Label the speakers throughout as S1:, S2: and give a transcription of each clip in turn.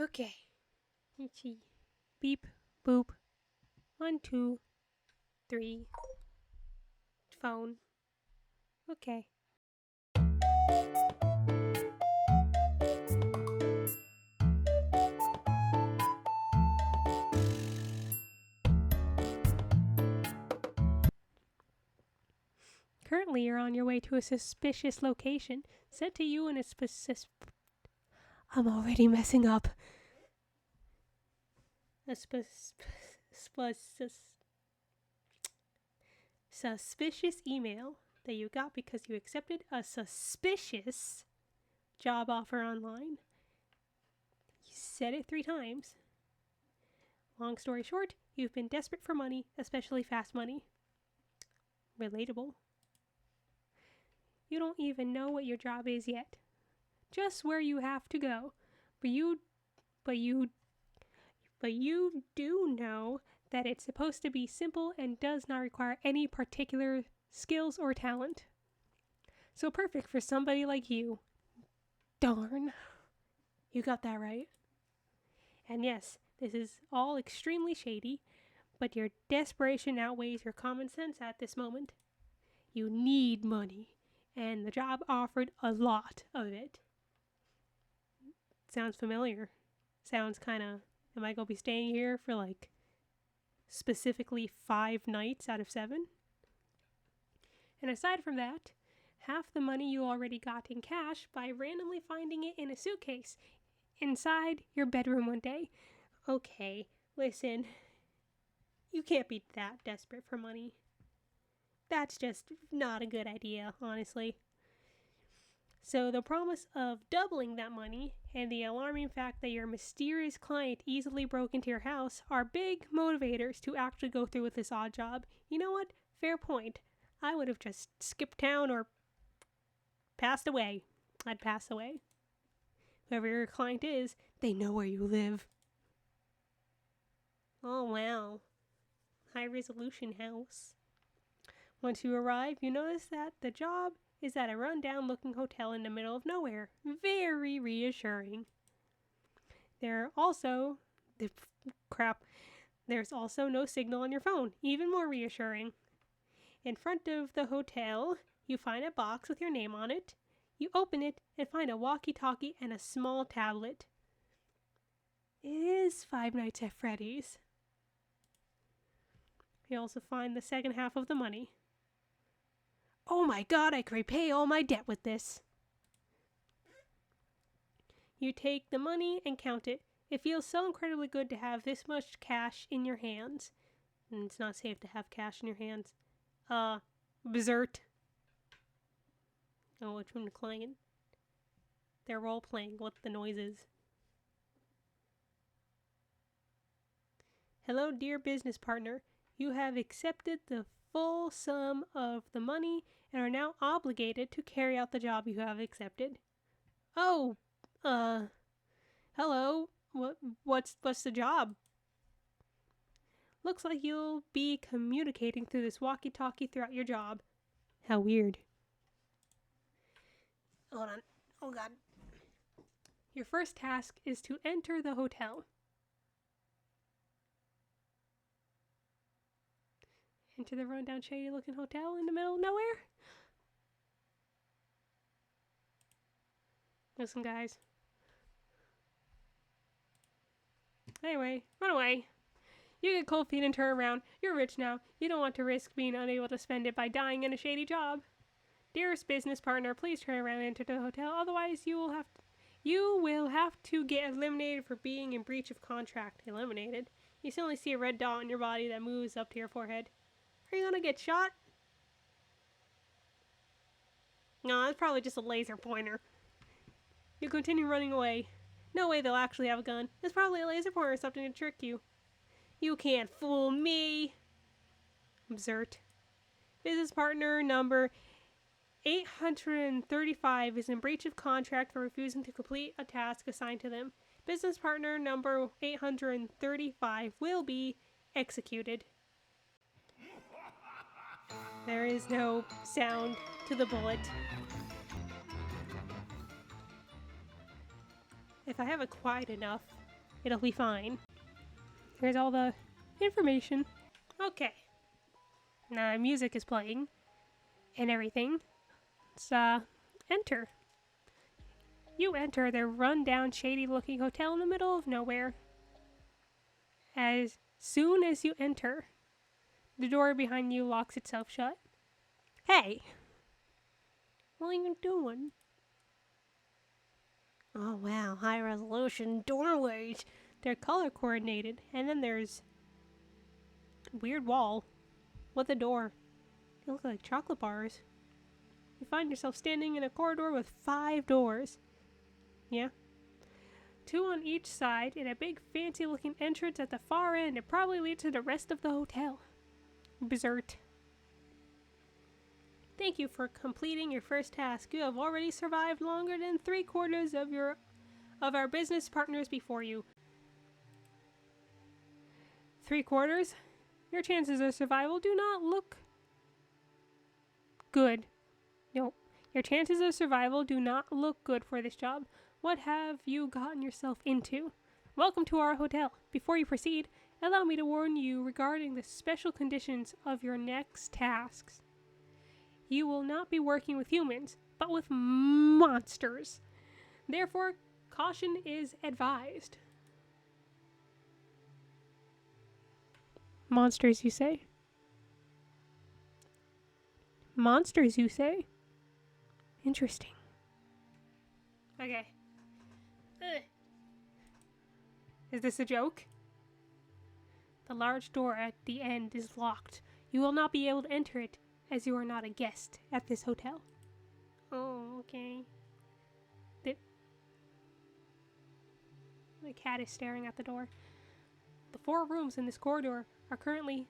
S1: Okay. Let's see. Beep, boop. 1, 2, 3. Phone. Okay. Currently, you're on your way to a suspicious location. Sent to you in a specific... I'm already messing up. A suspicious email that you got because you accepted a suspicious job offer online. You said it 3 times. Long story short, you've been desperate for money, especially fast money. Relatable. You don't even know what your job is yet. Just where you have to go. But you do know that it's supposed to be simple and does not require any particular skills or talent. So perfect for somebody like you. Darn. You got that right. And yes, this is all extremely shady, but your desperation outweighs your common sense at this moment. You need money, and the job offered a lot of it. Sounds familiar. Sounds kind of, am I going to be staying here for like specifically 5 nights out of 7? And aside from that, half the money you already got in cash by randomly finding it in a suitcase inside your bedroom one day. Okay, listen, you can't be that desperate for money. That's just not a good idea, honestly. So the promise of doubling that money and the alarming fact that your mysterious client easily broke into your house are big motivators to actually go through with this odd job. You know what? Fair point. I would have just skipped town or passed away. I'd pass away. Whoever your client is, they know where you live. Oh, wow. High resolution house. Once you arrive, you notice that the job is at a run-down looking hotel in the middle of nowhere. Very reassuring. There's also no signal on your phone. Even more reassuring. In front of the hotel, you find a box with your name on it. You open it and find a walkie-talkie and a small tablet. It is Five Nights at Freddy's. You also find the second half of the money. Oh my god, I could repay all my debt with this. You take the money and count it. It feels so incredibly good to have this much cash in your hands. And it's not safe to have cash in your hands. Berserk. Oh, which one the client? They're role-playing what the noise is. Hello, dear business partner. You have accepted the full sum of the money and are now obligated to carry out the job you have accepted. Oh, hello. What's the job? Looks like you'll be communicating through this walkie-talkie throughout your job. How weird. Hold on. Oh god. Your first task is to enter the hotel. Enter the rundown, shady-looking hotel in the middle of nowhere? Listen, guys. Anyway, run away. You get cold feet and turn around. You're rich now. You don't want to risk being unable to spend it by dying in a shady job. Dearest business partner, please turn around and enter the hotel. Otherwise, you will have to get eliminated for being in breach of contract. Eliminated? You suddenly see a red dot on your body that moves up to your forehead. Are you gonna get shot? No, that's probably just a laser pointer. You continue running away. No way they'll actually have a gun. It's probably a laser pointer or something to trick you. You can't fool me. Absurd. Business partner number 835 is in breach of contract for refusing to complete a task assigned to them. Business partner number 835 will be executed. There is no sound to the bullet. If I have it quiet enough, It'll be fine. Here's all the information. Okay. Now music is playing and everything. Let's enter. You enter the run-down, shady-looking hotel in the middle of nowhere. As soon as you enter, the door behind you locks itself shut. Hey! What are you doing? Oh wow, high-resolution doorways. They're color-coordinated, and then there's a weird wall with a door. They look like chocolate bars. You find yourself standing in a corridor with 5 doors. Yeah. 2 on each side, and a big fancy-looking entrance at the far end. It probably leads to the rest of the hotel. Berserk. Thank you for completing your first task. You have already survived longer than 3/4 of our business partners before you. 3/4? Your chances of survival do not look good. Nope. Your chances of survival do not look good for this job. What have you gotten yourself into? Welcome to our hotel. Before you proceed, allow me to warn you regarding the special conditions of your next tasks. You will not be working with humans, but with monsters. Therefore, caution is advised. Monsters, you say? Monsters, you say? Interesting. Okay. Is this a joke? The large door at the end is locked. You will not be able to enter it, as you are not a guest at this hotel. Oh, okay. The cat is staring at the door. The 4 rooms in this corridor are currently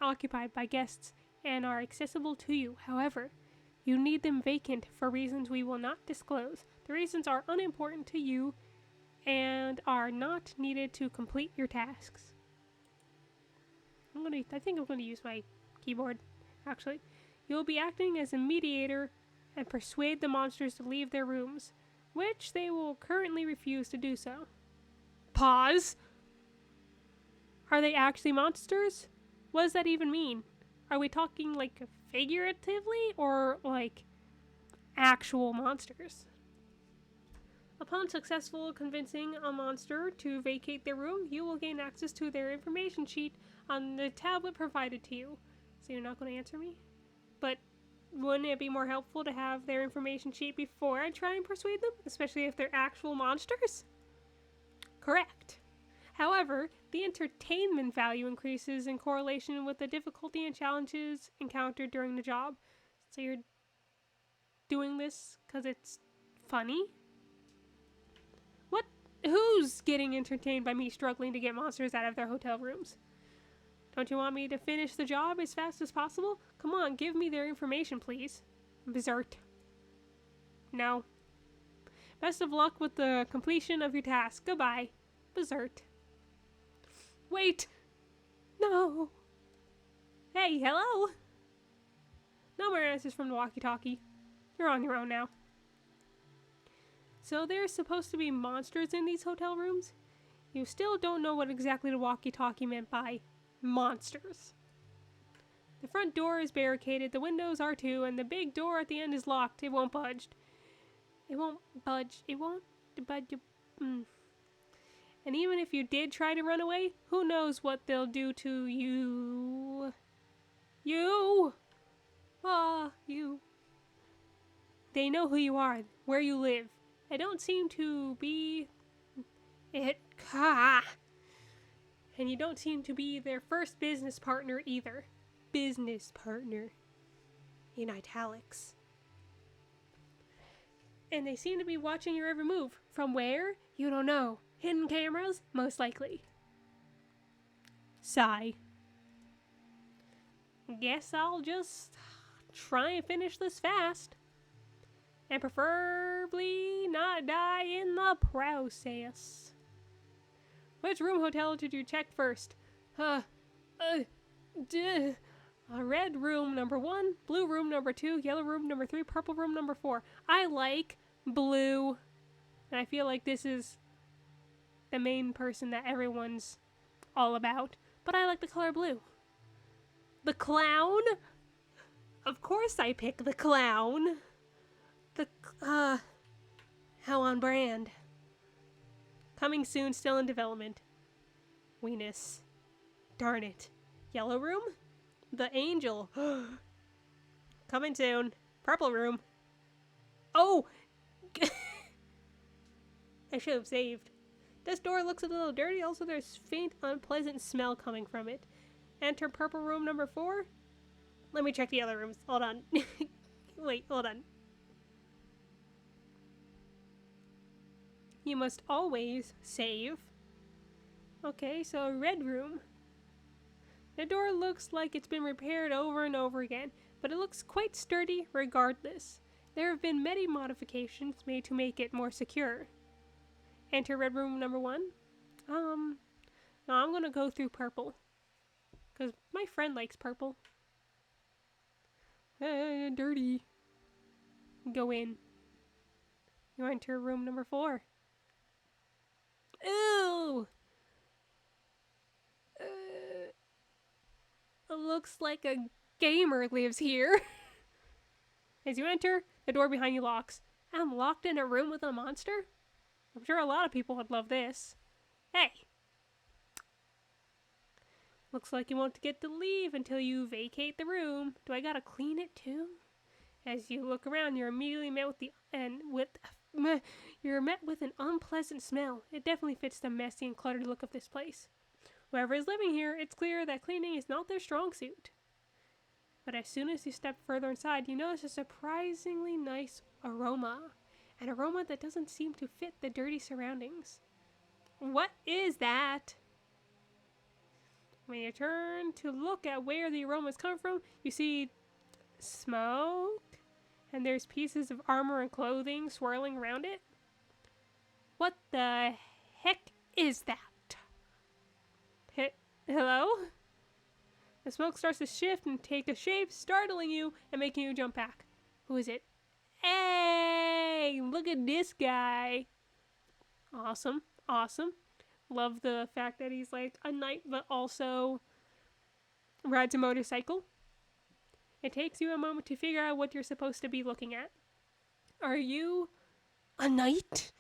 S1: occupied by guests and are accessible to you. However, you need them vacant for reasons we will not disclose. The reasons are unimportant to you and are not needed to complete your tasks. I think I'm going to use my keyboard, actually. You'll be acting as a mediator and persuade the monsters to leave their rooms, which they will currently refuse to do so. Pause! Are they actually monsters? What does that even mean? Are we talking, like, figuratively or, like, actual monsters? Upon successful convincing a monster to vacate their room, you will gain access to their information sheet on the tablet provided to you. So you're not going to answer me? But wouldn't it be more helpful to have their information sheet before I try and persuade them? Especially if they're actual monsters? Correct. However, the entertainment value increases in correlation with the difficulty and challenges encountered during the job. So you're doing this because it's funny? What? Who's getting entertained by me struggling to get monsters out of their hotel rooms? Don't you want me to finish the job as fast as possible? Come on, give me their information, please. Berserk. No. Best of luck with the completion of your task. Goodbye. Berserk. Wait! No! Hey, hello? No more answers from the walkie-talkie. You're on your own now. So there's supposed to be monsters in these hotel rooms? You still don't know what exactly the walkie-talkie meant by monsters. The front door is barricaded, the windows are too, and the big door at the end is locked. It won't budge. It won't budge. It won't budge. And even if you did try to run away, who knows what they'll do to you. You! You. They know who you are, where you live. I don't seem to be it. And you don't seem to be their first business partner either. Business partner. In italics. And they seem to be watching your every move. From where? You don't know. Hidden cameras? Most likely. Sigh. Guess I'll just try and finish this fast. And preferably not die in the process. Which room hotel did you check first? Red room number 1, blue room number 2, yellow room number 3, purple room number 4. I like blue. And I feel like this is the main person that everyone's all about. But I like the color blue. The clown? Of course I pick the clown. How on brand. Coming soon, still in development. Weenus. Darn it. Yellow room? The angel. Coming soon. Purple room. Oh! I should have saved. This door looks a little dirty, also there's faint, unpleasant smell coming from it. Enter purple room number 4. Let me check the other rooms. Hold on. Wait, hold on. You must always save. Okay, so red room. The door looks like it's been repaired over and over again, but it looks quite sturdy regardless. There have been many modifications made to make it more secure. Enter red room number 1. No, I'm gonna go through purple. Because my friend likes purple. Dirty. Go in. You enter room number 4. Ooh! It looks like a gamer lives here. As you enter, the door behind you locks. I'm locked in a room with a monster? I'm sure a lot of people would love this. Hey! Looks like you won't get to leave until you vacate the room. Do I gotta clean it too? As you look around, you're immediately met with an unpleasant smell. It definitely fits the messy and cluttered look of this place. Whoever is living here, it's clear that cleaning is not their strong suit. But as soon as you step further inside, you notice a surprisingly nice aroma. An aroma that doesn't seem to fit the dirty surroundings. What is that? When you turn to look at where the aromas come from, you see smoke, and there's pieces of armor and clothing swirling around it. What the heck is that? Hello? The smoke starts to shift and take a shape, startling you and making you jump back. Who is it? Hey, look at this guy. Awesome, awesome. Love the fact that he's like a knight, but also rides a motorcycle. It takes you a moment to figure out what you're supposed to be looking at. Are you a knight?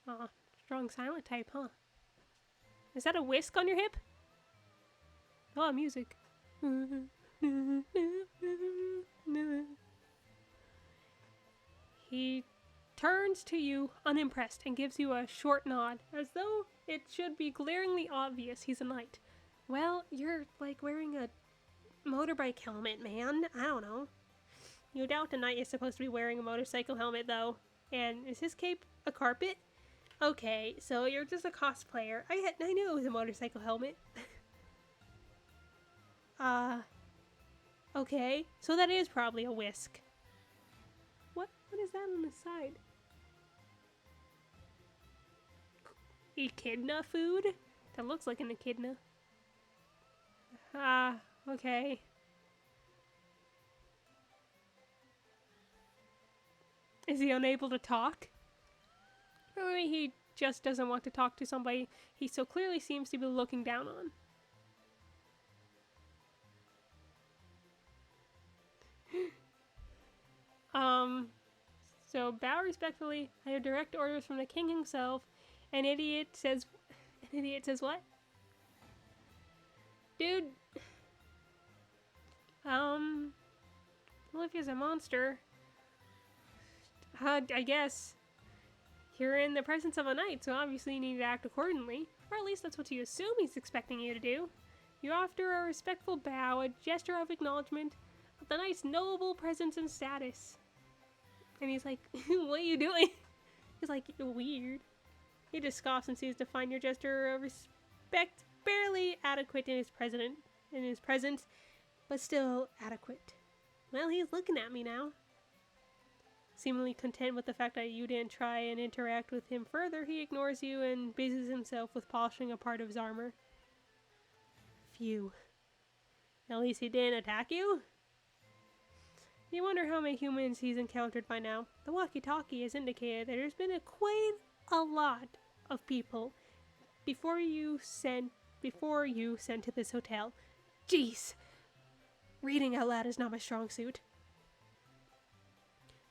S1: Aw, strong silent type, huh? Is that a whisk on your hip? Oh, music. He turns to you unimpressed and gives you a short nod, as though it should be glaringly obvious he's a knight. Well, you're like wearing a motorbike helmet, man. I don't know. You doubt a knight is supposed to be wearing a motorcycle helmet, though. And is his cape a carpet? Okay, so you're just a cosplayer. I knew it was a motorcycle helmet. Okay, so that is probably a whisk. What is that on the side? Echidna food? That looks like an echidna. Okay. Is he unable to talk? Or maybe he just doesn't want to talk to somebody he so clearly seems to be looking down on. So bow respectfully. I have direct orders from the king himself. An idiot says what? Dude. Well, if he's a monster, I guess you're in the presence of a knight, so obviously you need to act accordingly. Or at least that's what you assume he's expecting you to do. You offer a respectful bow, a gesture of acknowledgement of the knight's noble presence and status. And he's like, what are you doing? He's like, weird. He just scoffs and seems to find your gesture of respect barely adequate in his presence, but still adequate. Well, he's looking at me now. Seemingly content with the fact that you didn't try and interact with him further, he ignores you and busies himself with polishing a part of his armor. Phew. At least he didn't attack you? You wonder how many humans he's encountered by now. The walkie-talkie has indicated that there's been quite a lot of people before you sent to this hotel. Jeez. Reading out loud is not my strong suit.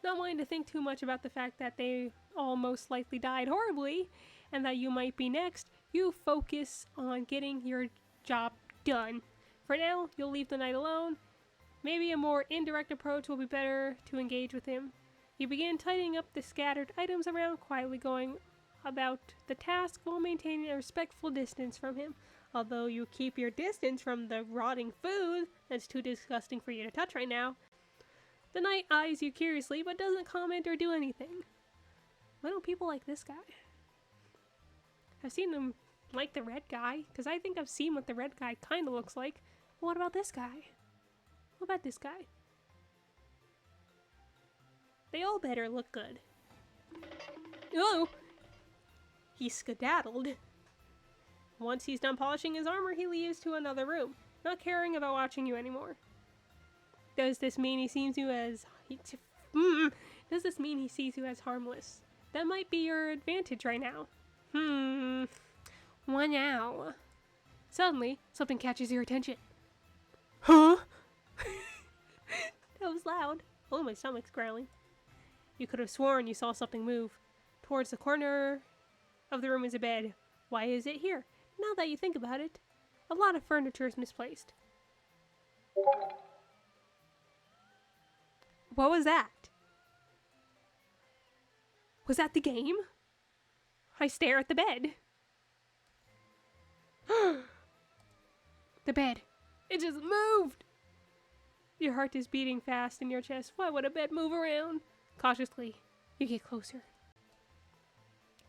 S1: Not wanting to think too much about the fact that they all most likely died horribly and that you might be next, you focus on getting your job done. For now, you'll leave the night alone. Maybe a more indirect approach will be better to engage with him. You begin tidying up the scattered items around, quietly going about the task while maintaining a respectful distance from him. Although you keep your distance from the rotting food that's too disgusting for you to touch right now. The knight eyes you curiously, but doesn't comment or do anything. Why don't people like this guy? I've seen them like the red guy, because I think I've seen what the red guy kind of looks like. But what about this guy? What about this guy? They all better look good. Oh! He skedaddled. Once he's done polishing his armor, he leaves to another room, not caring about watching you anymore. Does this mean he sees you as... Does this mean he sees you as harmless? That might be your advantage right now. What now? Suddenly, something catches your attention. Huh? That was loud. Oh, my stomach's growling. You could have sworn you saw something move. Towards the corner of the room is a bed. Why is it here? Now that you think about it, a lot of furniture is misplaced. What was that? Was that the game? I stare at the bed. The bed. It just moved! Your heart is beating fast in your chest. Why would a bed move around? Cautiously, you get closer.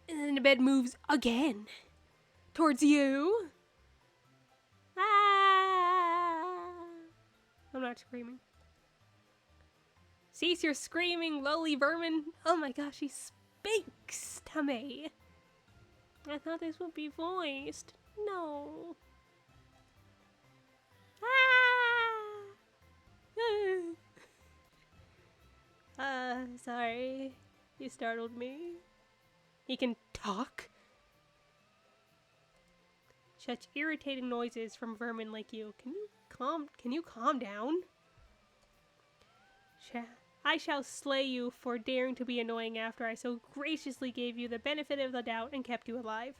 S1: And then the bed moves again. Towards you. Ah! I'm not screaming. Cease your screaming, lowly vermin. Oh my gosh, he speaks to me. I thought this would be voiced. No. Ah! Sorry. You startled me. He can talk? Such irritating noises from vermin like you. Can you calm down? I shall slay you for daring to be annoying after I so graciously gave you the benefit of the doubt and kept you alive.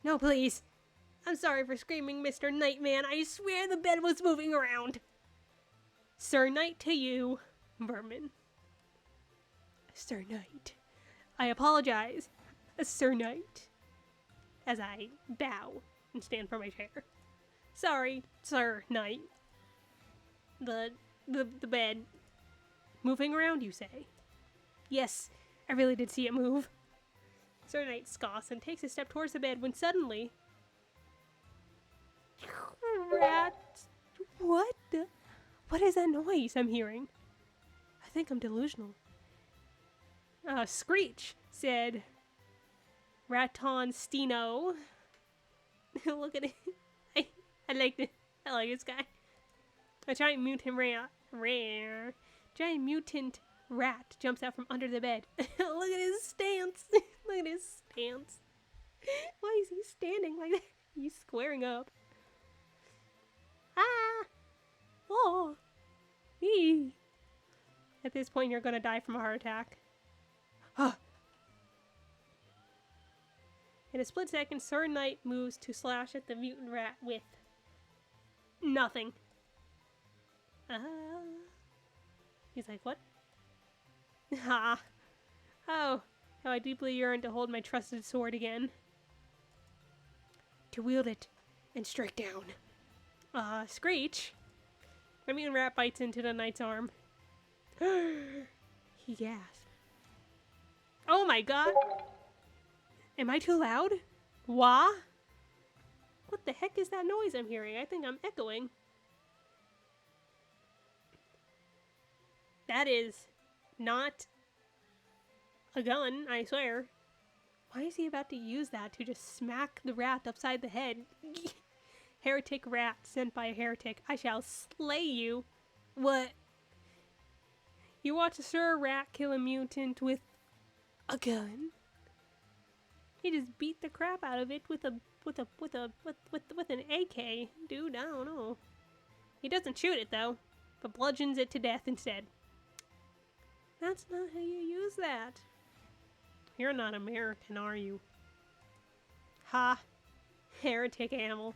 S1: No, please. I'm sorry for screaming, Mr. Nightman. I swear the bed was moving around. Sir Knight to you, vermin. Sir Knight. I apologize, Sir Knight. As I bow and stand for my chair. Sorry, Sir Knight. The bed. Moving around, you say? Yes, I really did see it move. Sir Knight scoffs and takes a step towards the bed when suddenly... Rat... What? What is that noise I'm hearing? I think I'm delusional. Screech, said Raton Stino. Look at it. I like this guy. A giant mutant rat jumps out from under the bed. Look at his stance. Look at his stance. Why is he standing like that? He's squaring up. Ah! Oh! Eee! At this point, you're gonna die from a heart attack. Huh. In a split second, Sir Knight moves to slash at the mutant rat with nothing. He's like, what? Ha! Oh, how I deeply yearn to hold my trusted sword again. To wield it and strike down. Screech. The mutant rat bites into the knight's arm. He gasped. Oh my god! Am I too loud? Wah? What the heck is that noise I'm hearing? I think I'm echoing. That is not a gun, I swear. Why is he about to use that to just smack the rat upside the head? Heretic rat sent by a heretic. I shall slay you. What? You watch a Sir Rat kill a mutant with a gun. He just beat the crap out of it with an AK. Dude, I don't know. He doesn't shoot it though, but bludgeons it to death instead. That's not how you use that. You're not American, are you? Ha. Heretic animal.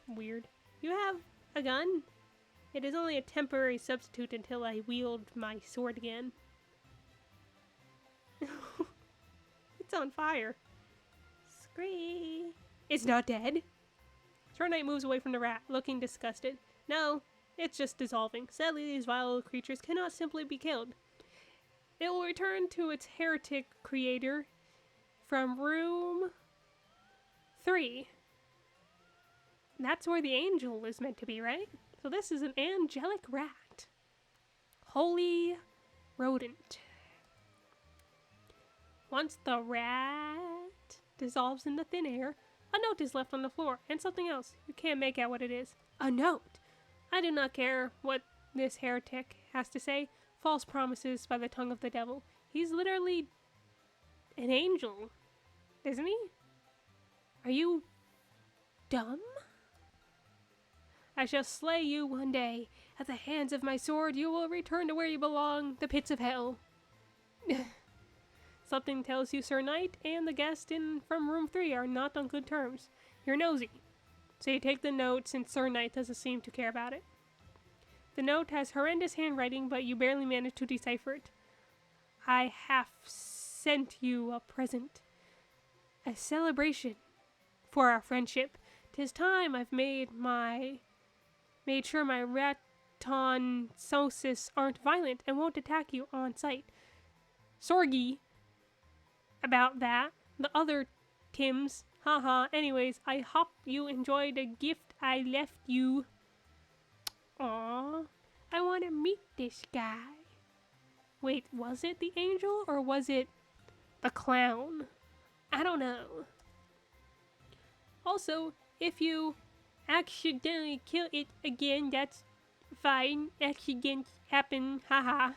S1: Weird. You have a gun? It is only a temporary substitute until I wield my sword again. It's on fire. Scree. It's not dead. Sword Knight moves away from the rat, looking disgusted. No, it's just dissolving. Sadly, these vile creatures cannot simply be killed. It will return to its heretic creator from room 3. That's where the angel is meant to be, right? So this is an angelic rat. Holy rodent. Once the rat dissolves into thin air, a note is left on the floor, and something else. You can't make out what it is. A note! I do not care what this heretic has to say. False promises by the tongue of the devil. He's literally an angel, isn't he? Are you dumb? I shall slay you one day. At the hands of my sword, you will return to where you belong, the pits of hell. Something tells you Sir Knight and the guest from room 3 are not on good terms. You're nosy. So you take the note since Sir Knight doesn't seem to care about it. The note has horrendous handwriting, but you barely manage to decipher it. I have sent you a present. A celebration for our friendship. 'Tis time I've made sure my raton sosis aren't violent and won't attack you on sight. Sorgy about that. The other Tims. Haha. Anyways, I hope you enjoy the gift I left you. Aww. I want to meet this guy. Wait, was it the angel or was it the clown? I don't know. Also, if you accidentally kill it again, that's fine. Accidents happen. Haha.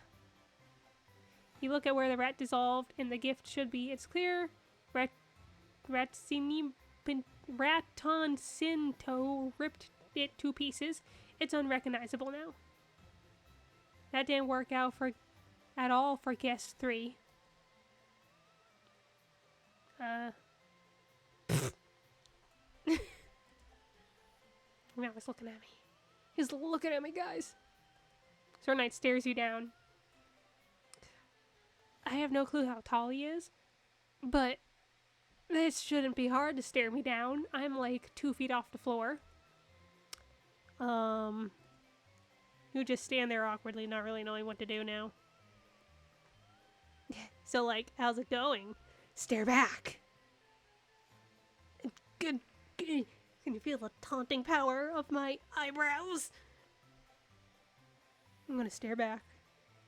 S1: You look at where the rat dissolved and the gift should be. It's clear. Raton Sinto ripped it to pieces. It's unrecognizable now. That didn't work out at all for guest 3. Now he's looking at me. He's looking at me, guys. Sir Knight stares you down. I have no clue how tall he is, but this shouldn't be hard to stare me down. I'm like 2 feet off the floor. You just stand there awkwardly, not really knowing what to do now. So, like, how's it going? Stare back. Good. Can you feel the taunting power of my eyebrows? I'm gonna stare back.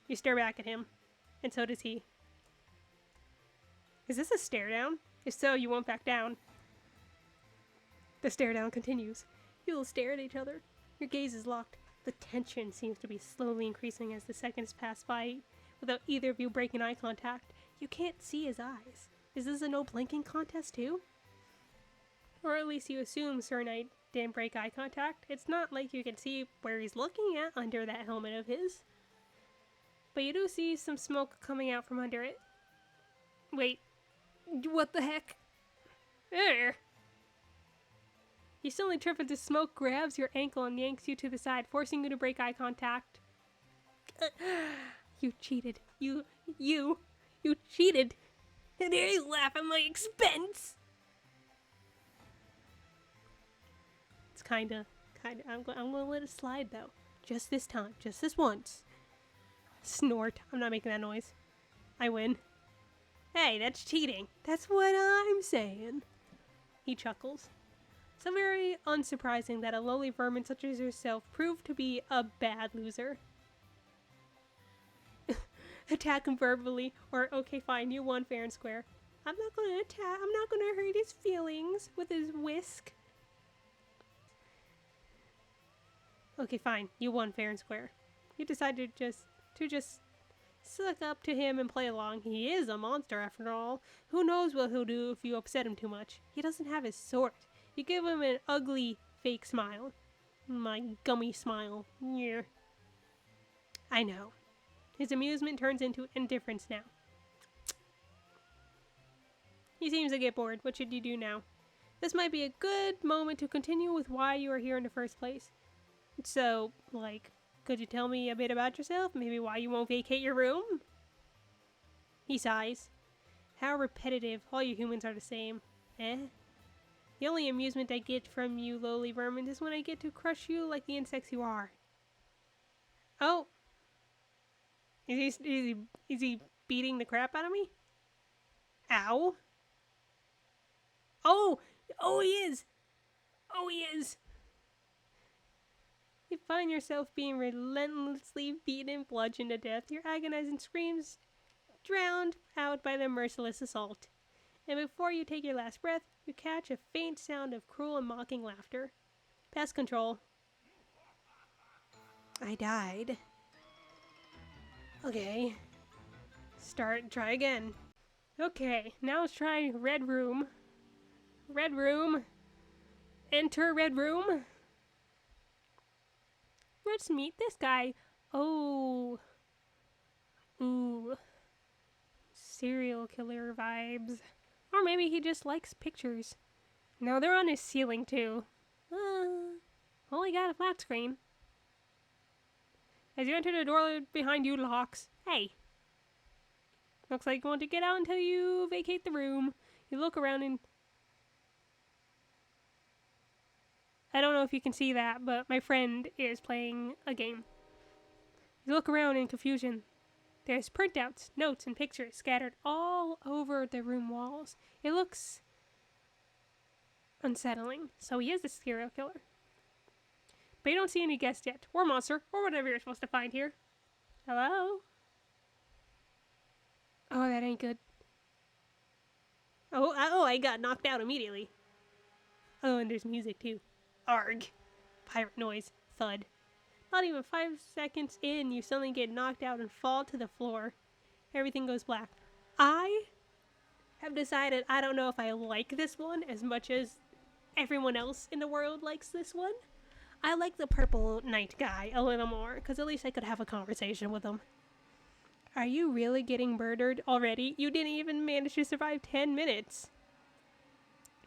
S1: You stare back at him, and so does he. Is this a stare down? If so, you won't back down. The stare down continues. You will stare at each other. Your gaze is locked. The tension seems to be slowly increasing as the seconds pass by without either of you breaking eye contact. You can't see his eyes. Is this a no blinking contest too? Or at least you assume Sir Knight didn't break eye contact. It's not like you can see where he's looking at under that helmet of his. But you do see some smoke coming out from under it. Wait, what the heck? There. You suddenly trip as the smoke grabs your ankle and yanks you to the side, forcing you to break eye contact. You cheated. You cheated. And here you laugh at my expense. It's kinda. I'm gonna let it slide though. Just this time. Just this once. Snort. I'm not making that noise. I win. Hey, that's cheating. That's what I'm saying. He chuckles. So very unsurprising that a lowly vermin such as yourself proved to be a bad loser. Attack him verbally, or okay fine, you won fair and square. I'm not gonna attack, I'm not gonna hurt his feelings with his whisk. Okay fine, you won fair and square. You decided to just suck up to him and play along. He is a monster after all. Who knows what he'll do if you upset him too much. He doesn't have his sort. You give him an ugly fake smile. My gummy smile. Yeah. I know. His amusement turns into indifference now. He seems to get bored. What should you do now? This might be a good moment to continue with why you are here in the first place. So, like, could you tell me a bit about yourself? Maybe why you won't vacate your room? He sighs. How repetitive. All you humans are the same. Eh? The only amusement I get from you lowly vermin is when I get to crush you like the insects you are. Oh. Is he beating the crap out of me? Ow. Oh! Oh, he is! Oh, he is! You find yourself being relentlessly beaten, bludgeoned to death, your agonizing screams drowned out by the merciless assault. And before you take your last breath, you catch a faint sound of cruel and mocking laughter. Pest control. I died. Okay. Try again. Okay, now let's try red room. Red room. Enter red room. Let's meet this guy. Oh. Ooh. Serial killer vibes. Or maybe he just likes pictures. No, they're on his ceiling too. Only got a flat screen. As you enter, the door behind you locks. Hey. Looks like you want to get out until you vacate the room. You look around and... I don't know if you can see that, but my friend is playing a game. You look around in confusion. There's printouts, notes, and pictures scattered all over the room walls. It looks unsettling. So he is a serial killer. But you don't see any guests yet, or monster, or whatever you're supposed to find here. Hello? Oh, that ain't good. Oh, I got knocked out immediately. Oh, and there's music too. Arg. Pirate noise. Thud. Not even 5 seconds in, you suddenly get knocked out and fall to the floor. Everything goes black. I have decided I don't know if I like this one as much as everyone else in the world likes this one. I like the purple knight guy a little more, because at least I could have a conversation with him. Are you really getting murdered already? You didn't even manage to survive 10 minutes.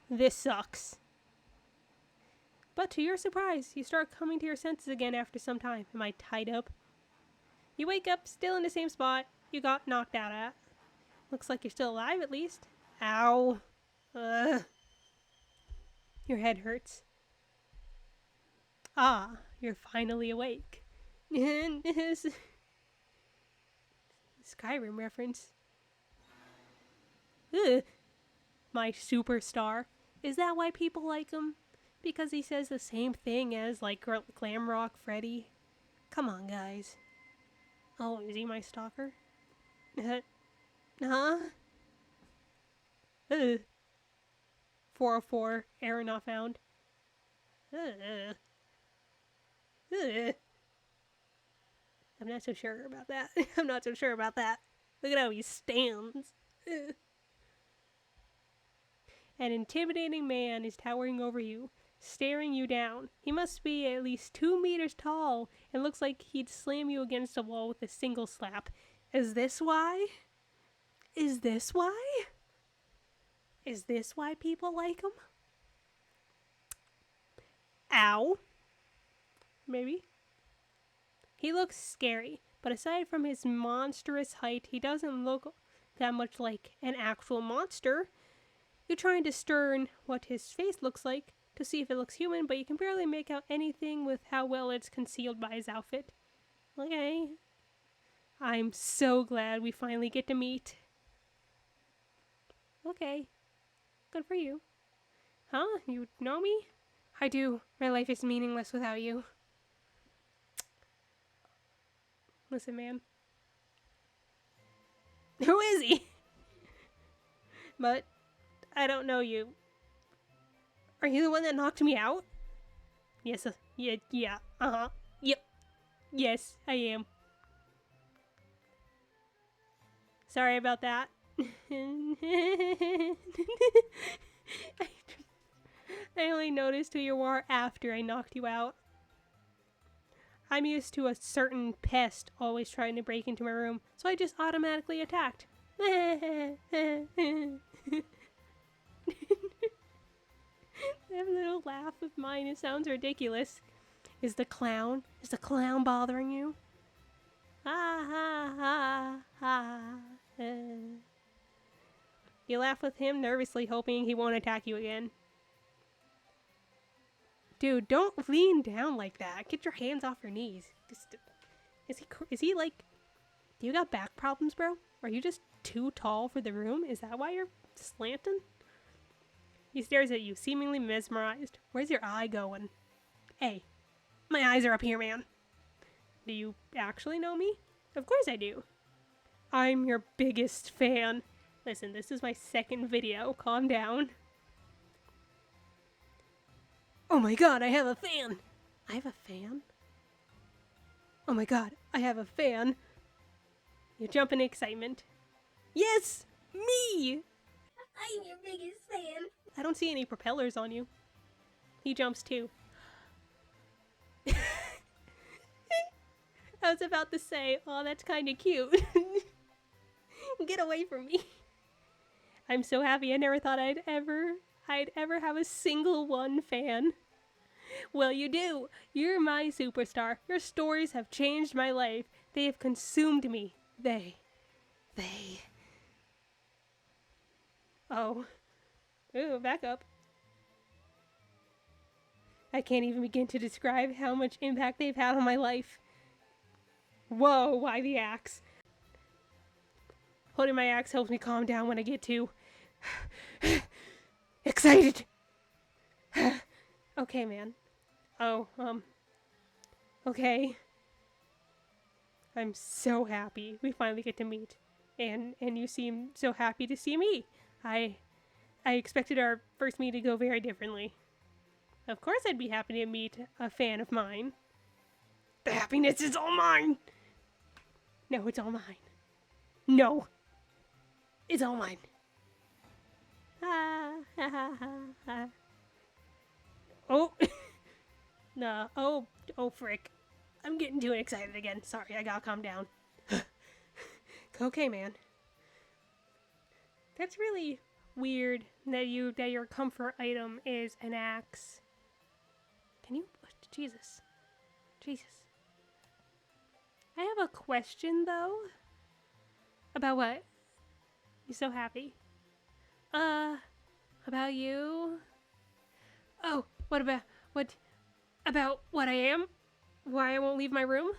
S1: This sucks. But to your surprise, you start coming to your senses again after some time. Am I tied up? You wake up still in the same spot you got knocked out at. Looks like you're still alive at least. Ow. Ugh. Your head hurts. Ah, you're finally awake. Skyrim reference. Ugh. My superstar. Is that why people like him? Because he says the same thing as, like, Glam Rock Freddy? Come on, guys. Oh, is he my stalker? Huh? Ugh. 404, error not found. Ugh. Ugh. I'm not so sure about that. I'm not so sure about that. Look at how he stands. Ugh. An intimidating man is towering over you, staring you down. He must be at least 2 meters tall and looks like he'd slam you against a wall with a single slap. Is this why? Is this why? Is this why people like him? Ow. Maybe. He looks scary, but aside from his monstrous height, he doesn't look that much like an actual monster. You try and discern what his face looks like to see if it looks human, but you can barely make out anything with how well it's concealed by his outfit. Okay. I'm so glad we finally get to meet. Okay. Good for you. Huh? You know me? I do. My life is meaningless without you. Listen, man. Who is he? But I don't know you. Are you the one that knocked me out? Yes, yeah, uh-huh. Yep. Yes, I am. Sorry about that. I only noticed who you were after I knocked you out. I'm used to a certain pest always trying to break into my room, so I just automatically attacked. That little laugh of mine, it sounds ridiculous. Is the clown bothering you? Ha ha ha ha. You laugh with him, nervously hoping he won't attack you again. Dude, don't lean down like that. Get your hands off your knees. Is he like, do you got back problems, bro? Are you just too tall for the room? Is that why you're slanting? He stares at you, seemingly mesmerized. Where's your eye going? Hey, my eyes are up here, man. Do you actually know me? Of course I do. I'm your biggest fan. Listen, this is my second video. Calm down. Oh my god, I have a fan! I have a fan? Oh my god, I have a fan. You jump in excitement. Yes! Me! I'm your biggest fan. I don't see any propellers on you. He jumps too. I was about to say, oh, that's kind of cute. Get away from me. I'm so happy. I never thought I'd ever have a single one fan. Well, you do. You're my superstar. Your stories have changed my life. They have consumed me. They. Oh. Ooh, back up. I can't even begin to describe how much impact they've had on my life. Whoa, why the axe? Holding my axe helps me calm down when I get too excited. Okay, man. Oh, okay. I'm so happy we finally get to meet. And you seem so happy to see me. I expected our first meet to go very differently. Of course I'd be happy to meet a fan of mine. The happiness is all mine! No, it's all mine. No. It's all mine. Oh. No. Oh, frick. I'm getting too excited again. Sorry, I gotta calm down. Okay, man. That's really weird that your comfort item is an axe. Can you? Jesus. I have a question though. About what? You so happy? About you? Oh, what about what I am? Why I won't leave my room?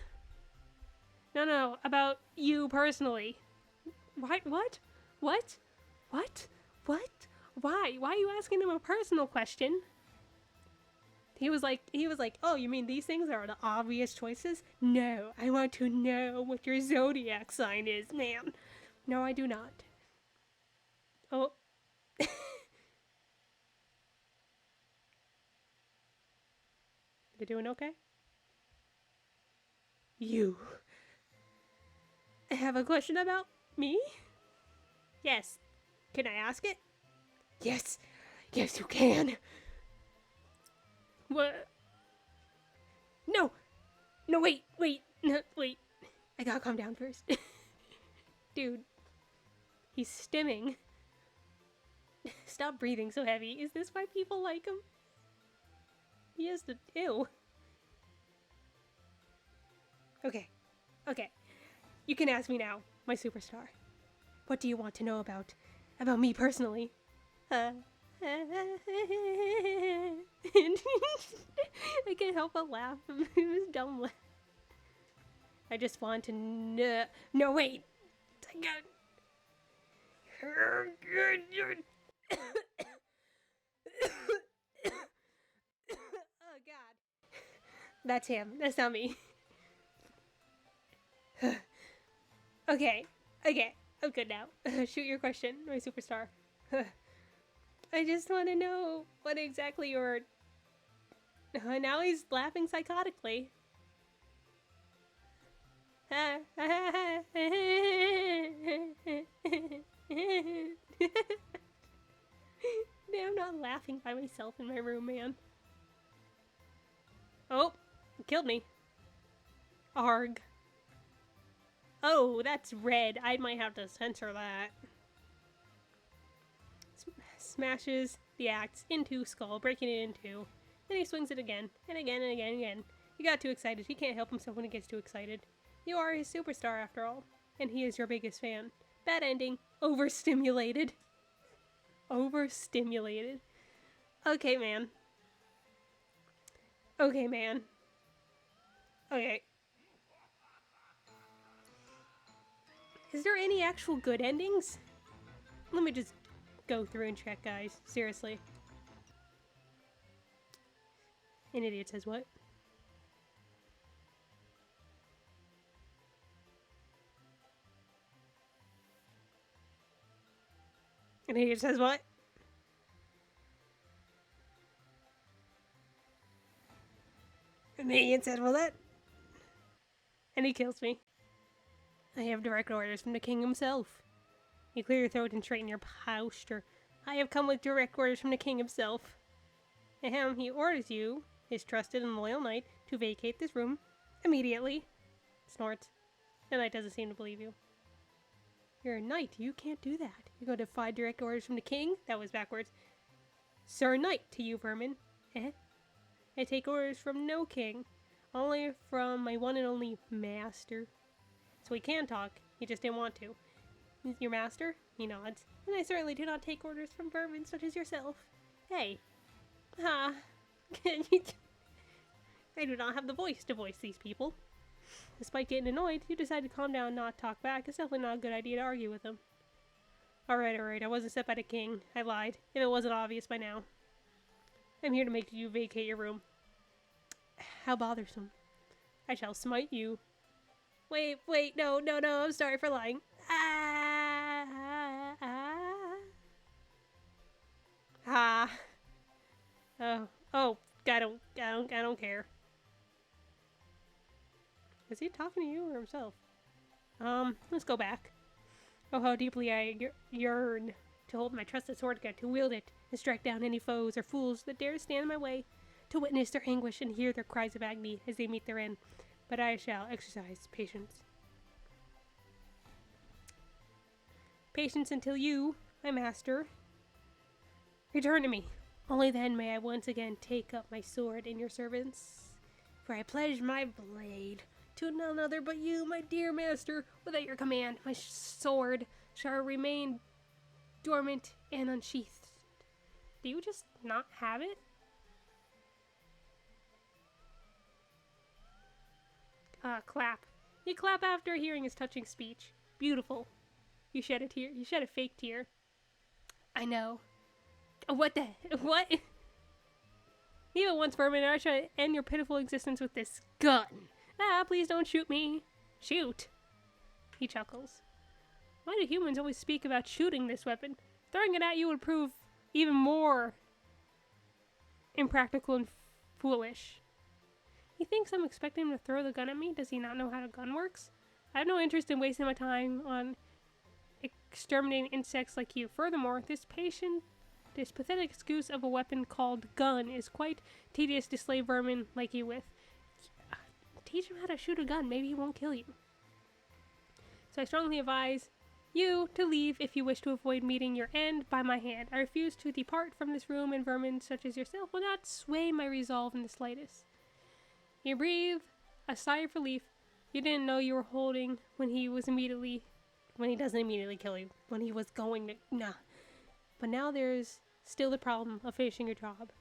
S1: No, about you personally. What? Why? Why are you asking him a personal question? He was like, oh, you mean these things are the obvious choices? No, I want to know what your zodiac sign is, man. No, I do not. Oh. You doing okay? You have a question about me? Yes. Can I ask it? Yes, you can. What? No, wait. No, wait. I gotta calm down first. Dude, he's stimming. Stop breathing so heavy. Is this why people like him? He has the... Ew. Okay. You can ask me now, my superstar. What do you want to know about me personally? I can't help but laugh. It was dumb laugh. I just want to know... No, wait. I got... Oh, God. That's him. That's not me. Okay. I'm good now. Shoot your question, my superstar. I just want to know what exactly you're... Now he's laughing psychotically. I'm not laughing by myself in my room, man. Oh, it killed me. Arg. Oh, that's red. I might have to censor that. Smashes the axe into Skull, breaking it in two. Then he swings it again, and again, and again, and again. He got too excited. He can't help himself when he gets too excited. You are his superstar, after all, and he is your biggest fan. Bad ending. Overstimulated. Overstimulated. Okay, man. Okay, man. Okay. Is there any actual good endings? Let me just go through and check, guys. Seriously. An idiot says what? An idiot says what? An idiot said well that. And he kills me. I have direct orders from the king himself. You clear your throat and straighten your posture. I have come with direct orders from the king himself. Ahem, he orders you, his trusted and loyal knight, to vacate this room immediately. Snorts. The knight doesn't seem to believe you. You're a knight. You can't do that. You're going to defy direct orders from the king? That was backwards. Sir Knight to you, vermin. Eh? I take orders from no king. Only from my one and only master. So he can talk. He just didn't want to. Your master? He nods. And I certainly do not take orders from vermin such as yourself. Hey. Ah. I do not have the voice to voice these people. Despite getting annoyed, you decide to calm down and not talk back. It's definitely not a good idea to argue with them. Alright, I wasn't set by the king. I lied. If it wasn't obvious by now. I'm here to make you vacate your room. How bothersome. I shall smite you. Wait, no, I'm sorry for lying. Oh, I don't care. Is he talking to you or himself? Let's go back. Oh, how deeply I yearn to hold my trusted sword again, to wield it, and strike down any foes or fools that dare to stand in my way, to witness their anguish and hear their cries of agony as they meet their end. But I shall exercise patience. Patience until you, my master, return to me. Only then may I once again take up my sword in your service. For I pledge my blade to none other but you, my dear master. Without your command, my sword shall remain dormant and unsheathed. Do you just not have it? Clap. You clap after hearing his touching speech. Beautiful. You shed a tear. You shed a fake tear. I know. What? Leave it once, vermin, or I shall end your pitiful existence with this gun. Please don't shoot me. Shoot. He chuckles. Why do humans always speak about shooting this weapon? Throwing it at you would prove even more impractical and foolish. He thinks I'm expecting him to throw the gun at me? Does he not know how a gun works? I have no interest in wasting my time on exterminating insects like you. Furthermore, this pathetic excuse of a weapon called gun is quite tedious to slay vermin like you with. Teach him how to shoot a gun. Maybe he won't kill you. So I strongly advise you to leave if you wish to avoid meeting your end by my hand. I refuse to depart from this room, and vermin such as yourself will not sway my resolve in the slightest. You breathe a sigh of relief. You didn't know you were holding when he doesn't immediately kill you. When he was going to, nah. But now there's still the problem of finishing your job.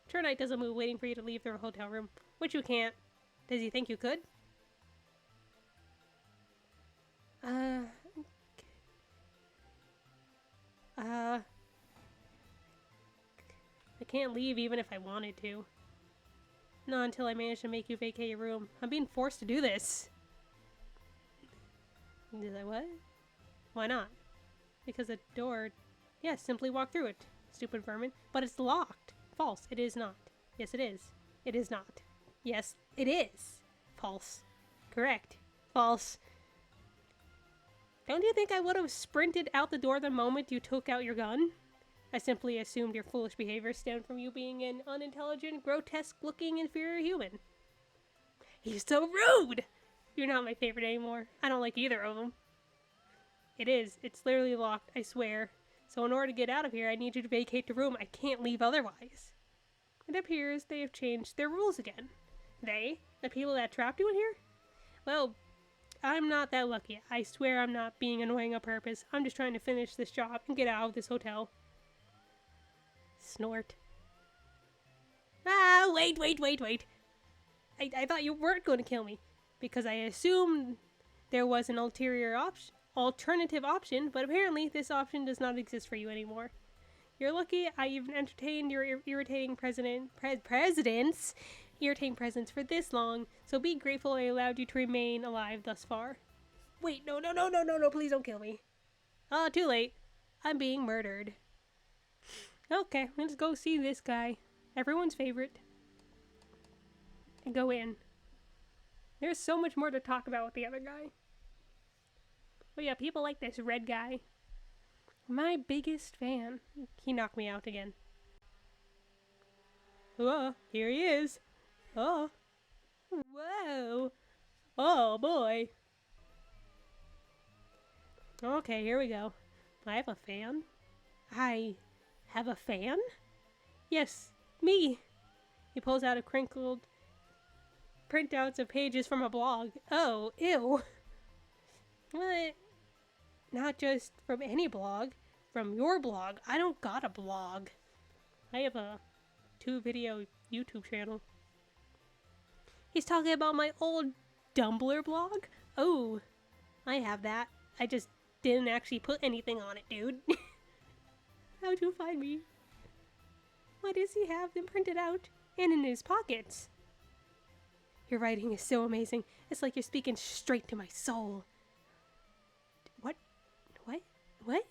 S1: Sure, Knight doesn't move, waiting for you to leave the hotel room, which you can't. Does he think you could? I can't leave even if I wanted to. Not until I manage to make you vacate your room. I'm being forced to do this. Did I what? Why not? Because the door... Yeah, simply walk through it, stupid vermin. But it's locked. False. It is not. Yes, it is. It is not. Yes, it is. False. Incorrect. False. Don't you think I would have sprinted out the door the moment you took out your gun? I simply assumed your foolish behavior stemmed from you being an unintelligent, grotesque-looking, inferior human. He's so rude! You're not my favorite anymore. I don't like either of them. It is. It's literally locked, I swear. So in order to get out of here, I need you to vacate the room. I can't leave otherwise. It appears they have changed their rules again. They? The people that trapped you in here? Well, I'm not that lucky. I swear I'm not being annoying on purpose. I'm just trying to finish this job and get out of this hotel. Snort. Ah, wait. I thought you weren't going to kill me. Because I assumed there was an alternative option, but apparently this option does not exist for you anymore. You're lucky I even entertained your irritating president's irritating presence for this long, so be grateful I allowed you to remain alive thus far. Wait, no, please don't kill me. Ah, too late. I'm being murdered. Okay, let's go see this guy. Everyone's favorite. And go in. There's so much more to talk about with the other guy. But yeah, people like this red guy. My biggest fan. He knocked me out again. Oh, here he is. Oh. Whoa. Oh, boy. Okay, here we go. I have a fan? I have a fan? Yes, me. He pulls out a crinkled printouts of pages from a blog. Oh, ew. What? Not just from any blog. From your blog. I don't got a blog. I have a 2-video YouTube channel. He's talking about my old Dumbler blog? Oh, I have that. I just didn't actually put anything on it, dude. How'd you find me? Why does he have them printed out and in his pockets? Your writing is so amazing. It's like you're speaking straight to my soul. What?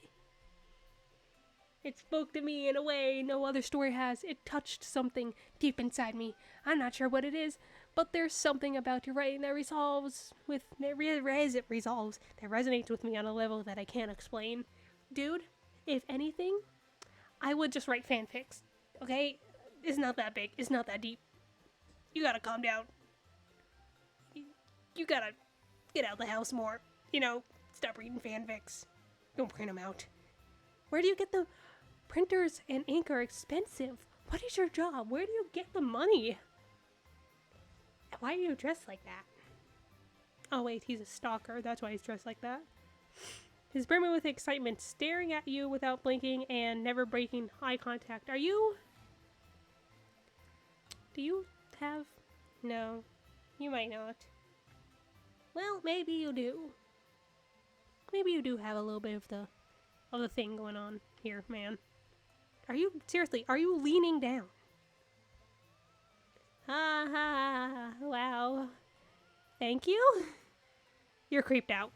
S1: It spoke to me in a way no other story has. It touched something deep inside me. I'm not sure what it is, but there's something about your writing that resonates with me on a level that I can't explain. Dude, if anything, I would just write fanfics. Okay? It's not that big. It's not that deep. You gotta calm down. You gotta get out of the house more. You know, stop reading fanfics. Don't print them out. Where do you get the printers and ink are expensive? What is your job? Where do you get the money? Why are you dressed like that? Oh wait, he's a stalker. That's why he's dressed like that. He's brimming with excitement, staring at you without blinking and never breaking eye contact. Do you have? No, you might not. Well, maybe you do. Maybe you do have a little bit of the thing going on here, man. Are you leaning down? Wow. Thank you? You're creeped out.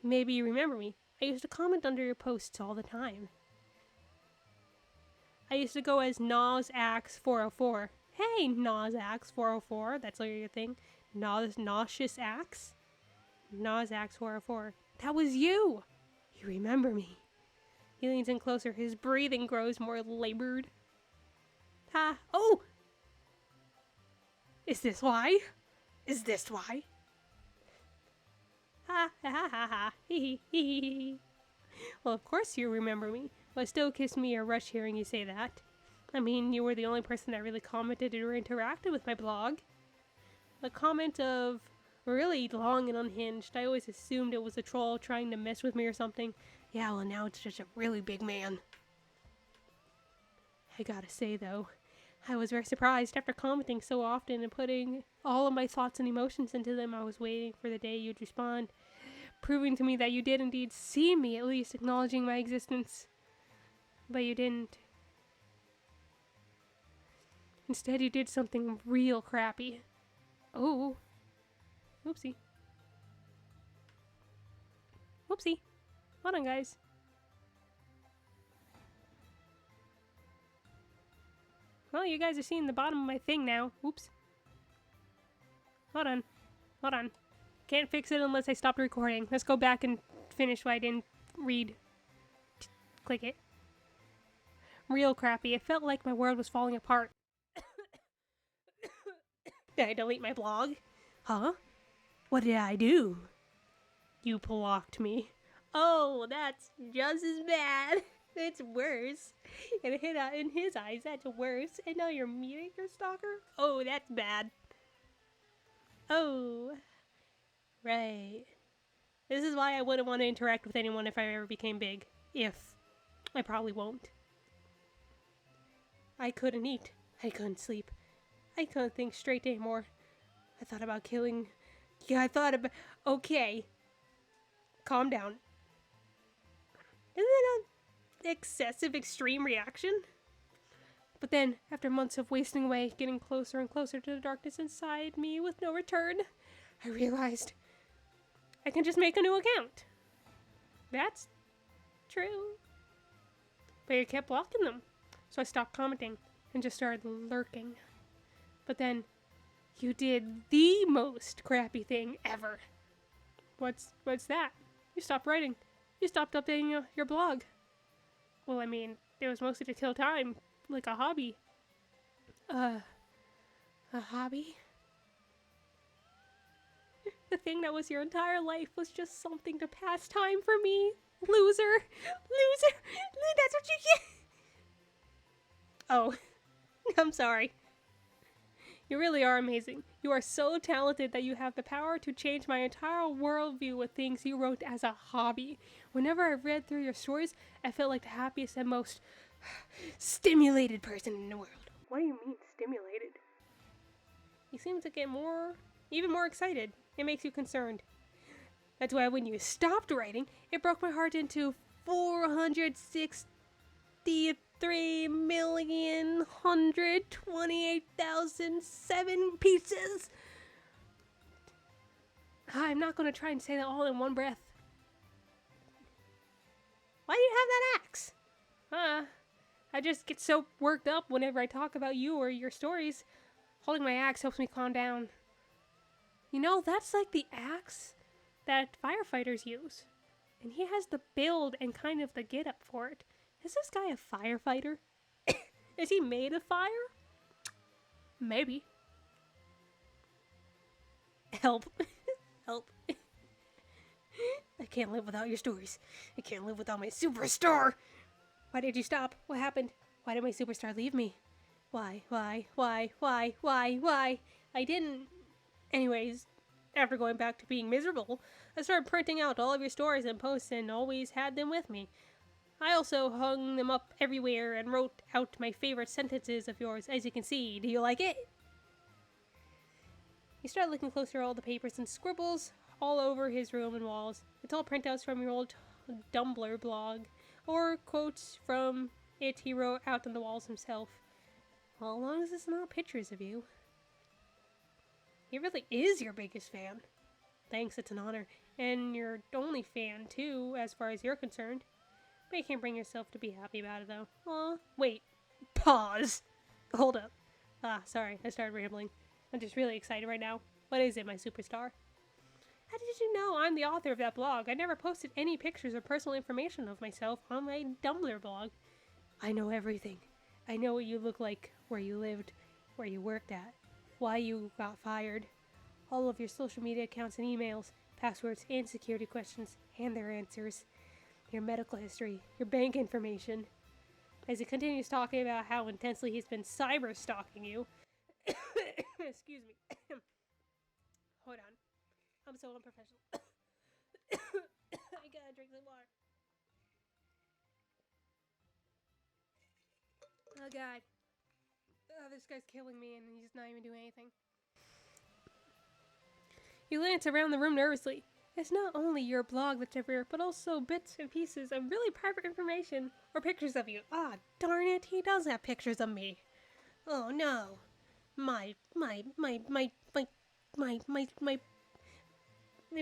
S1: Maybe you remember me. I used to comment under your posts all the time. I used to go as NawsAxe404. Hey, NawsAxe404. That's like your thing. Nauseous Axe? NawsAxe404. That was you! You remember me. He leans in closer. His breathing grows more labored. Oh! Is this why? Ha. Hee hee. Well, of course you remember me. But still gives me a rush hearing you say that. I mean, you were the only person that really commented or interacted with my blog. The comment of really long and unhinged. I always assumed it was a troll trying to mess with me or something. Yeah, well now it's just a really big man. I gotta say though, I was very surprised after commenting so often and putting all of my thoughts and emotions into them. I was waiting for the day you'd respond, proving to me that you did indeed see me, at least acknowledging my existence. But you didn't. Instead you did something real crappy. Oh. Whoopsie. Hold on, guys. Well, you guys are seeing the bottom of my thing now. Oops. Hold on. Hold on. Can't fix it unless I stopped recording. Let's go back and finish what I didn't read. Click it. Real crappy. It felt like my world was falling apart. Did I delete my blog? Huh? What did I do? You blocked me. Oh, that's just as bad. It's worse. And in his eyes, that's worse. And now you're meeting your stalker? Oh, that's bad. Oh. Right. This is why I wouldn't want to interact with anyone if I ever became big. If. I probably won't. I couldn't eat. I couldn't sleep. I couldn't think straight anymore. I thought about killing... Yeah, I thought about... Okay. Calm down. Isn't that an excessive extreme reaction? But then, after months of wasting away, getting closer and closer to the darkness inside me with no return, I realized I can just make a new account. That's true. But you kept blocking them. So I stopped commenting and just started lurking. But then, you did the most crappy thing ever. What's that? You stopped writing. You stopped updating your blog. Well, I mean, it was mostly to kill time, like a hobby. A hobby? The thing that was your entire life was just something to pass time for me. Loser. Loser. That's what you get. Oh, I'm sorry. You really are amazing. You are so talented that you have the power to change my entire worldview with things you wrote as a hobby. Whenever I read through your stories, I felt like the happiest and most stimulated person in the world. What do you mean, stimulated? You seem to get even more excited. It makes you concerned. That's why when you stopped writing, it broke my heart into 463,128,007 pieces. I'm not going to try and say that all in one breath. Why do you have that axe? I just get so worked up whenever I talk about you or your stories. Holding my axe helps me calm down. You know, that's like the axe that firefighters use. And he has the build and kind of the get-up for it. Is this guy a firefighter? Is he made of fire? Maybe. Help. Help. I can't live without your stories. I can't live without my superstar. Why did you stop? What happened? Why did my superstar leave me? Why? I didn't. Anyways, after going back to being miserable, I started printing out all of your stories and posts and always had them with me. I also hung them up everywhere and wrote out my favorite sentences of yours, as you can see. Do you like it? He started looking closer at all the papers and scribbles all over his room and walls. It's all printouts from your old Tumblr blog, or quotes from it he wrote out on the walls himself. Well, as long as it's not pictures of you. He really is your biggest fan. Thanks, it's an honor. And your only fan, too, as far as you're concerned. But you can't bring yourself to be happy about it, though. Aw, wait. Pause. Hold up. Sorry, I started rambling. I'm just really excited right now. What is it, my superstar? How did you know I'm the author of that blog? I never posted any pictures or personal information of myself on my Tumblr blog. I know everything. I know what you look like, where you lived, where you worked at, why you got fired, all of your social media accounts and emails, passwords and security questions, and their answers, your medical history, your bank information. As he continues talking about how intensely he's been cyber stalking you. Excuse me. Hold on. I'm so unprofessional. I gotta drink some water. Oh god. Oh, this guy's killing me and he's not even doing anything. You glance around the room nervously. It's not only your blog that's everywhere, but also bits and pieces of really private information or pictures of you. Ah, darn it, he does have pictures of me. Oh no. My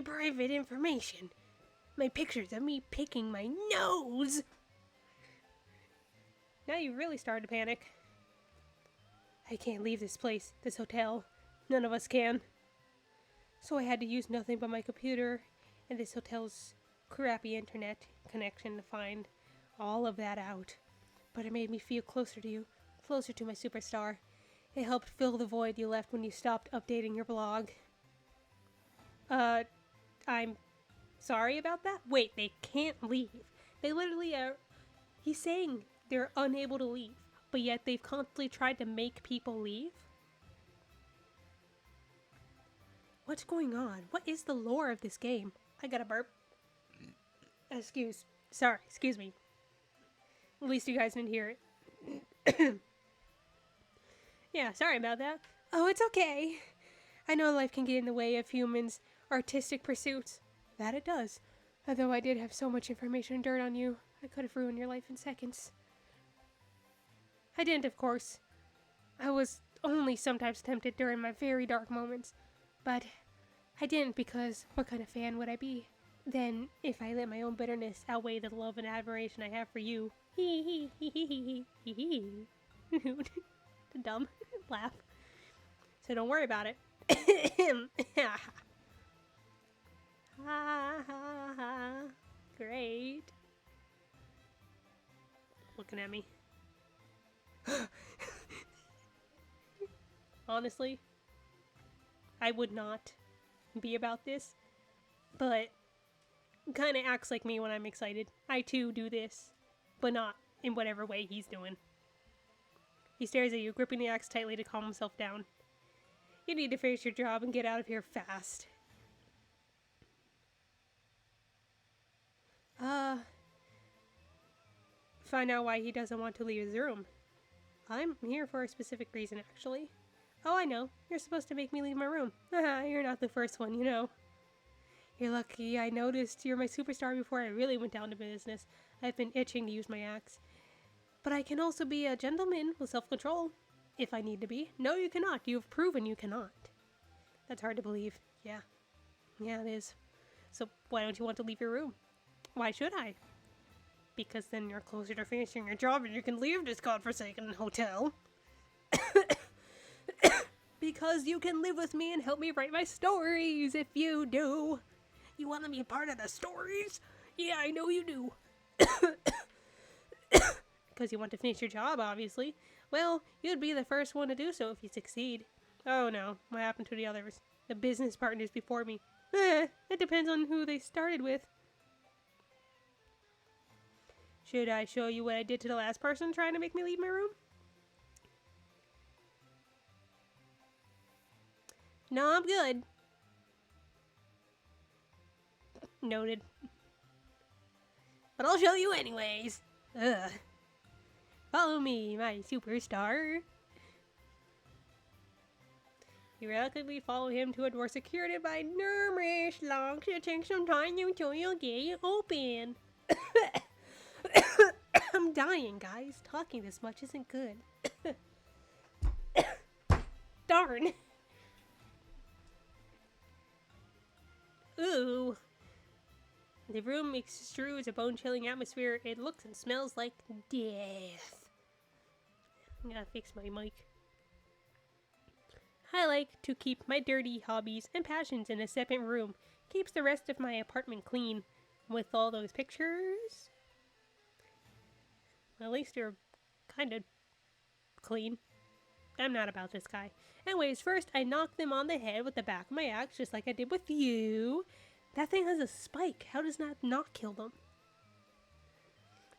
S1: private information. My pictures of me picking my nose. Now you really started to panic. I can't leave this place, this hotel. None of us can. So I had to use nothing but my computer and this hotel's crappy internet connection to find all of that out. But it made me feel closer to you, closer to my superstar. It helped fill the void you left when you stopped updating your blog. I'm sorry about that? Wait, they can't leave. They literally are... He's saying they're unable to leave, but yet they've constantly tried to make people leave? What's going on? What is the lore of this game? I gotta burp. Excuse me. At least you guys didn't hear it. Yeah, sorry about that. Oh, it's okay. I know life can get in the way of humans' artistic pursuits. That it does. Although I did have so much information and dirt on you, I could have ruined your life in seconds. I didn't, of course. I was only sometimes tempted during my very dark moments. But I didn't because what kind of fan would I be? Then, if I let my own bitterness outweigh the love and admiration I have for you. Dumb laugh. So don't worry about it. Great. Looking at me. Honestly, I would not be about this, but kind of acts like me when I'm excited. I too do this, but not in whatever way he's doing. He stares at you, gripping the axe tightly to calm himself down. You need to finish your job and get out of here fast. Find out why he doesn't want to leave his room. I'm here for a specific reason, actually. Oh, I know. You're supposed to make me leave my room. Haha, you're not the first one, you know. You're lucky I noticed you're my superstar before I really went down to business. I've been itching to use my axe. But I can also be a gentleman with self-control, if I need to be. No, you cannot. You've proven you cannot. That's hard to believe. Yeah. Yeah, it is. So why don't you want to leave your room? Why should I? Because then you're closer to finishing your job and you can leave this godforsaken hotel. Because you can live with me and help me write my stories if you do. You want to be a part of the stories? Yeah, I know you do. Because you want to finish your job, obviously. Well, you'd be the first one to do so if you succeed. Oh no, what happened to the others? The business partners before me. It depends on who they started with. Should I show you what I did to the last person trying to make me leave my room? No, I'm good. Noted. But I'll show you anyways. Ugh. Follow me, my superstar. You reluctantly follow him to a door secured by numerous locks. It takes some time until you'll get it open. I'm dying, guys. Talking this much isn't good. Darn. Ooh. The room extrudes a bone-chilling atmosphere. It looks and smells like death. I'm gonna fix my mic. I like to keep my dirty hobbies and passions in a separate room. Keeps the rest of my apartment clean. With all those pictures... At least you're kind of clean. I'm not about this guy. Anyways, first I knock them on the head with the back of my axe, just like I did with you. That thing has a spike. How does that not kill them?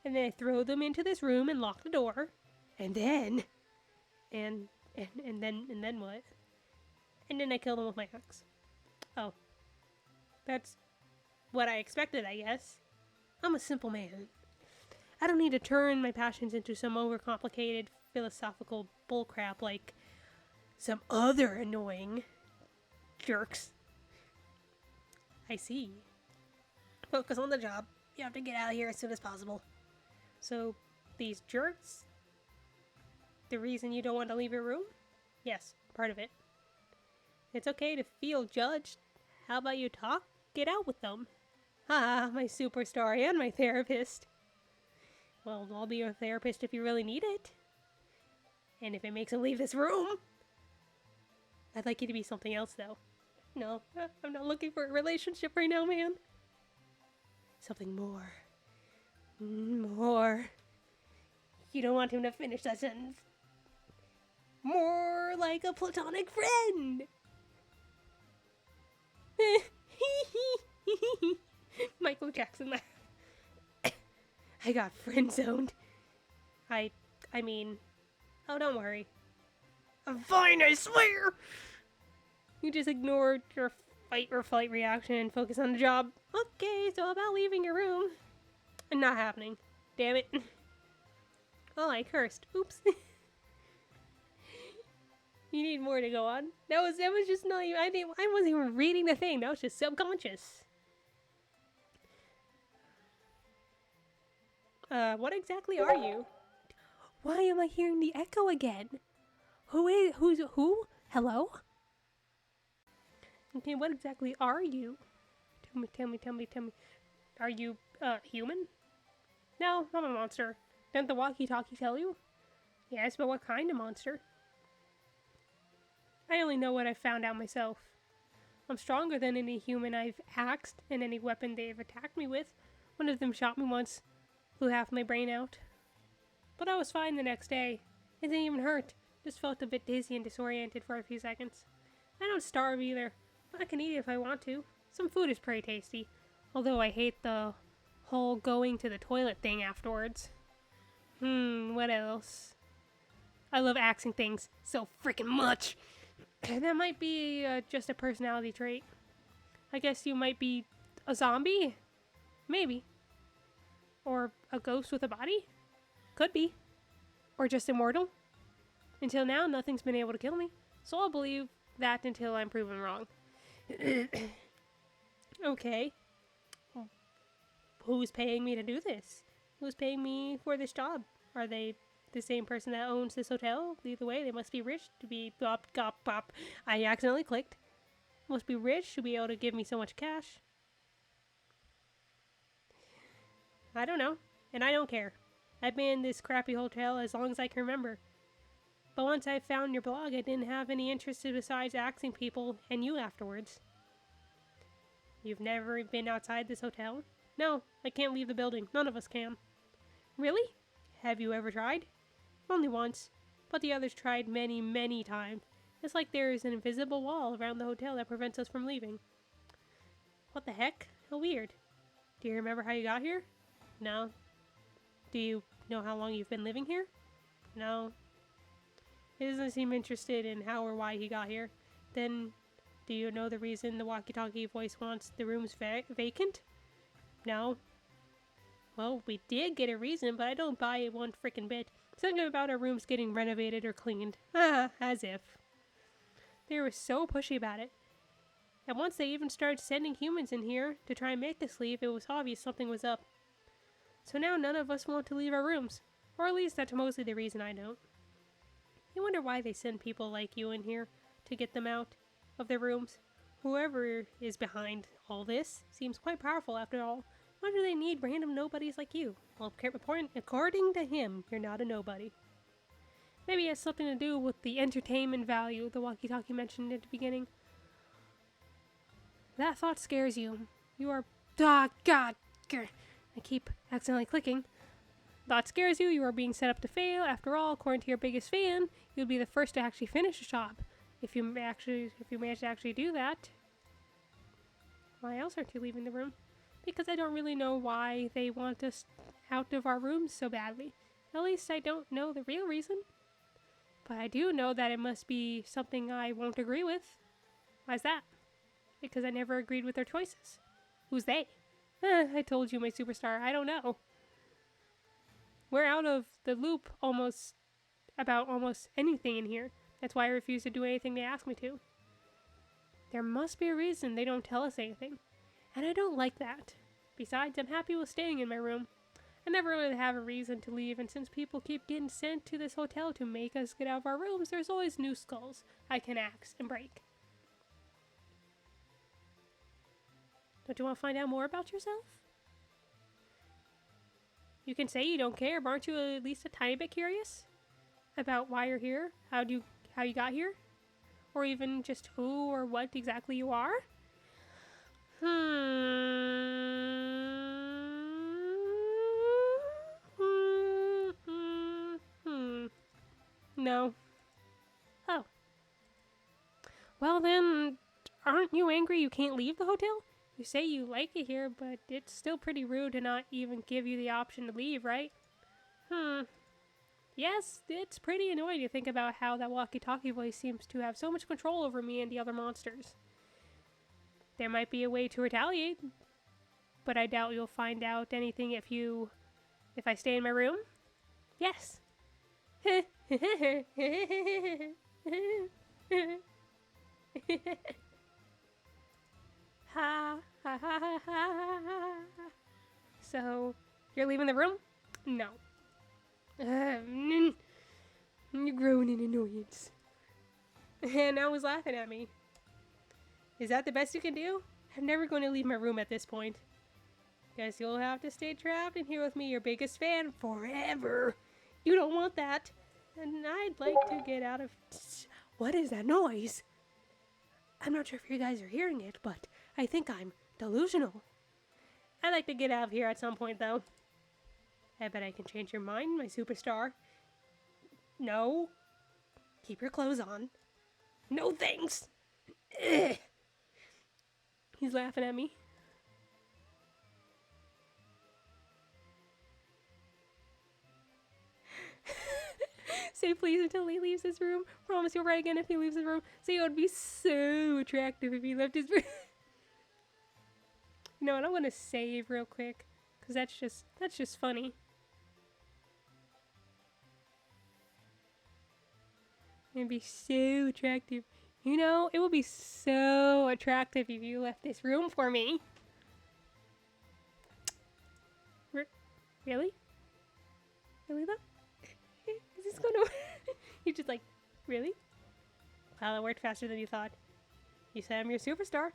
S1: And then I throw them into this room and lock the door. And then... And then what? And then I kill them with my axe. Oh. That's what I expected, I guess. I'm a simple man. I don't need to turn my passions into some overcomplicated philosophical bullcrap like some other annoying jerks. I see. Focus on the job. You have to get out of here as soon as possible. So, these jerks? The reason you don't want to leave your room? Yes, part of it. It's okay to feel judged. How about you talk? Get out with them. Ah, my superstar and my therapist. Well, I'll be your therapist if you really need it. And if it makes him leave this room. I'd like you to be something else, though. No, I'm not looking for a relationship right now, man. Something more. More. You don't want him to finish that sentence. More like a platonic friend. Michael Jackson laugh. I got friend zoned. I mean, oh, don't worry. I'm fine, I swear. You just ignored your fight or flight reaction and focus on the job. Okay, so about leaving your room. Not happening. Damn it. Oh, I cursed. Oops. You need more to go on. That was just not even, I wasn't even reading the thing. That was just subconscious. What exactly are you? Why am I hearing the echo again? Who? Hello? Okay, what exactly are you? Tell me. Are you, human? No, I'm a monster. Didn't the walkie-talkie tell you? Yes, but what kind of monster? I only know what I found out myself. I'm stronger than any human I've axed and any weapon they've attacked me with. One of them shot me once, blew half my brain out. But I was fine the next day. It didn't even hurt. Just felt a bit dizzy and disoriented for a few seconds. I don't starve either. I can eat it if I want to. Some food is pretty tasty. Although I hate the whole going to the toilet thing afterwards. What else? I love axing things so freaking much. That might be just a personality trait. I guess you might be a zombie? Maybe. Or a ghost with a body? Could be. Or just immortal? Until now, nothing's been able to kill me. So I'll believe that until I'm proven wrong. Okay. Who's paying me to do this? Who's paying me for this job? Are they the same person that owns this hotel? Either way, they must be rich to be bop. I accidentally clicked. Must be rich to be able to give me so much cash. I don't know, and I don't care. I've been in this crappy hotel as long as I can remember. But once I found your blog, I didn't have any interest besides axing people and you afterwards. You've never been outside this hotel? No, I can't leave the building. None of us can. Really? Have you ever tried? Only once, but the others tried many, many times. It's like there is an invisible wall around the hotel that prevents us from leaving. What the heck? How weird. Do you remember how you got here? No. Do you know how long you've been living here? No. He doesn't seem interested in how or why he got here. Then, do you know the reason the walkie-talkie voice wants the rooms vacant? No. Well, we did get a reason, but I don't buy it one frickin' bit. Something about our rooms getting renovated or cleaned. As if. They were so pushy about it. And once they even started sending humans in here to try and make us leave, it was obvious something was up. So now none of us want to leave our rooms. Or at least that's mostly the reason I don't. You wonder why they send people like you in here to get them out of their rooms. Whoever is behind all this seems quite powerful after all. Why do they need random nobodies like you? Well, according to him, you're not a nobody. Maybe it has something to do with the entertainment value the walkie-talkie mentioned at the beginning. That thought scares you. You are... God. I keep accidentally clicking. Thought scares you. You are being set up to fail. After all, according to your biggest fan, you'll be the first to actually finish the job. If you manage to actually do that. Why else aren't you leaving the room? Because I don't really know why they want us out of our rooms so badly. At least I don't know the real reason. But I do know that it must be something I won't agree with. Why's that? Because I never agreed with their choices. Who's they? I told you, my superstar. I don't know. We're out of the loop about almost anything in here. That's why I refuse to do anything they ask me to. There must be a reason they don't tell us anything. And I don't like that. Besides, I'm happy with staying in my room. I never really have a reason to leave, and since people keep getting sent to this hotel to make us get out of our rooms, there's always new skulls I can axe and break. Don't you want to find out more about yourself? You can say you don't care, but aren't you at least a tiny bit curious? About why you're here? How you got here? or even just who or what exactly you are? No. Oh. Well then, aren't you angry you can't leave the hotel? You say you like it here, but it's still pretty rude to not even give you the option to leave, right? Yes, it's pretty annoying to think about how that walkie-talkie voice seems to have so much control over me and the other monsters. There might be a way to retaliate, but I doubt you'll find out anything if I stay in my room. Yes. Ha ha ha ha ha. So, you're leaving the room? No. You're growing in annoyance. And now he's laughing at me. Is that the best you can do? I'm never going to leave my room at this point. Guess you'll have to stay trapped in here with me, your biggest fan, forever. You don't want that. And I'd like to get out of... What is that noise? I'm not sure if you guys are hearing it, but I think I'm delusional. I'd like to get out of here at some point, though. I bet I can change your mind, my superstar. No. Keep your clothes on. No thanks. Ugh. He's laughing at me. Say please until he leaves his room. Promise you'll write again if he leaves his room. Say it would be so attractive if he left his room. You know what? I'm gonna save real quick, cause that's just funny. It'd be so attractive. You know, it would be so attractive if you left this room for me. Really? Really though? Is this gonna work? You're just like, really? Wow, that worked faster than you thought. You said I'm your superstar.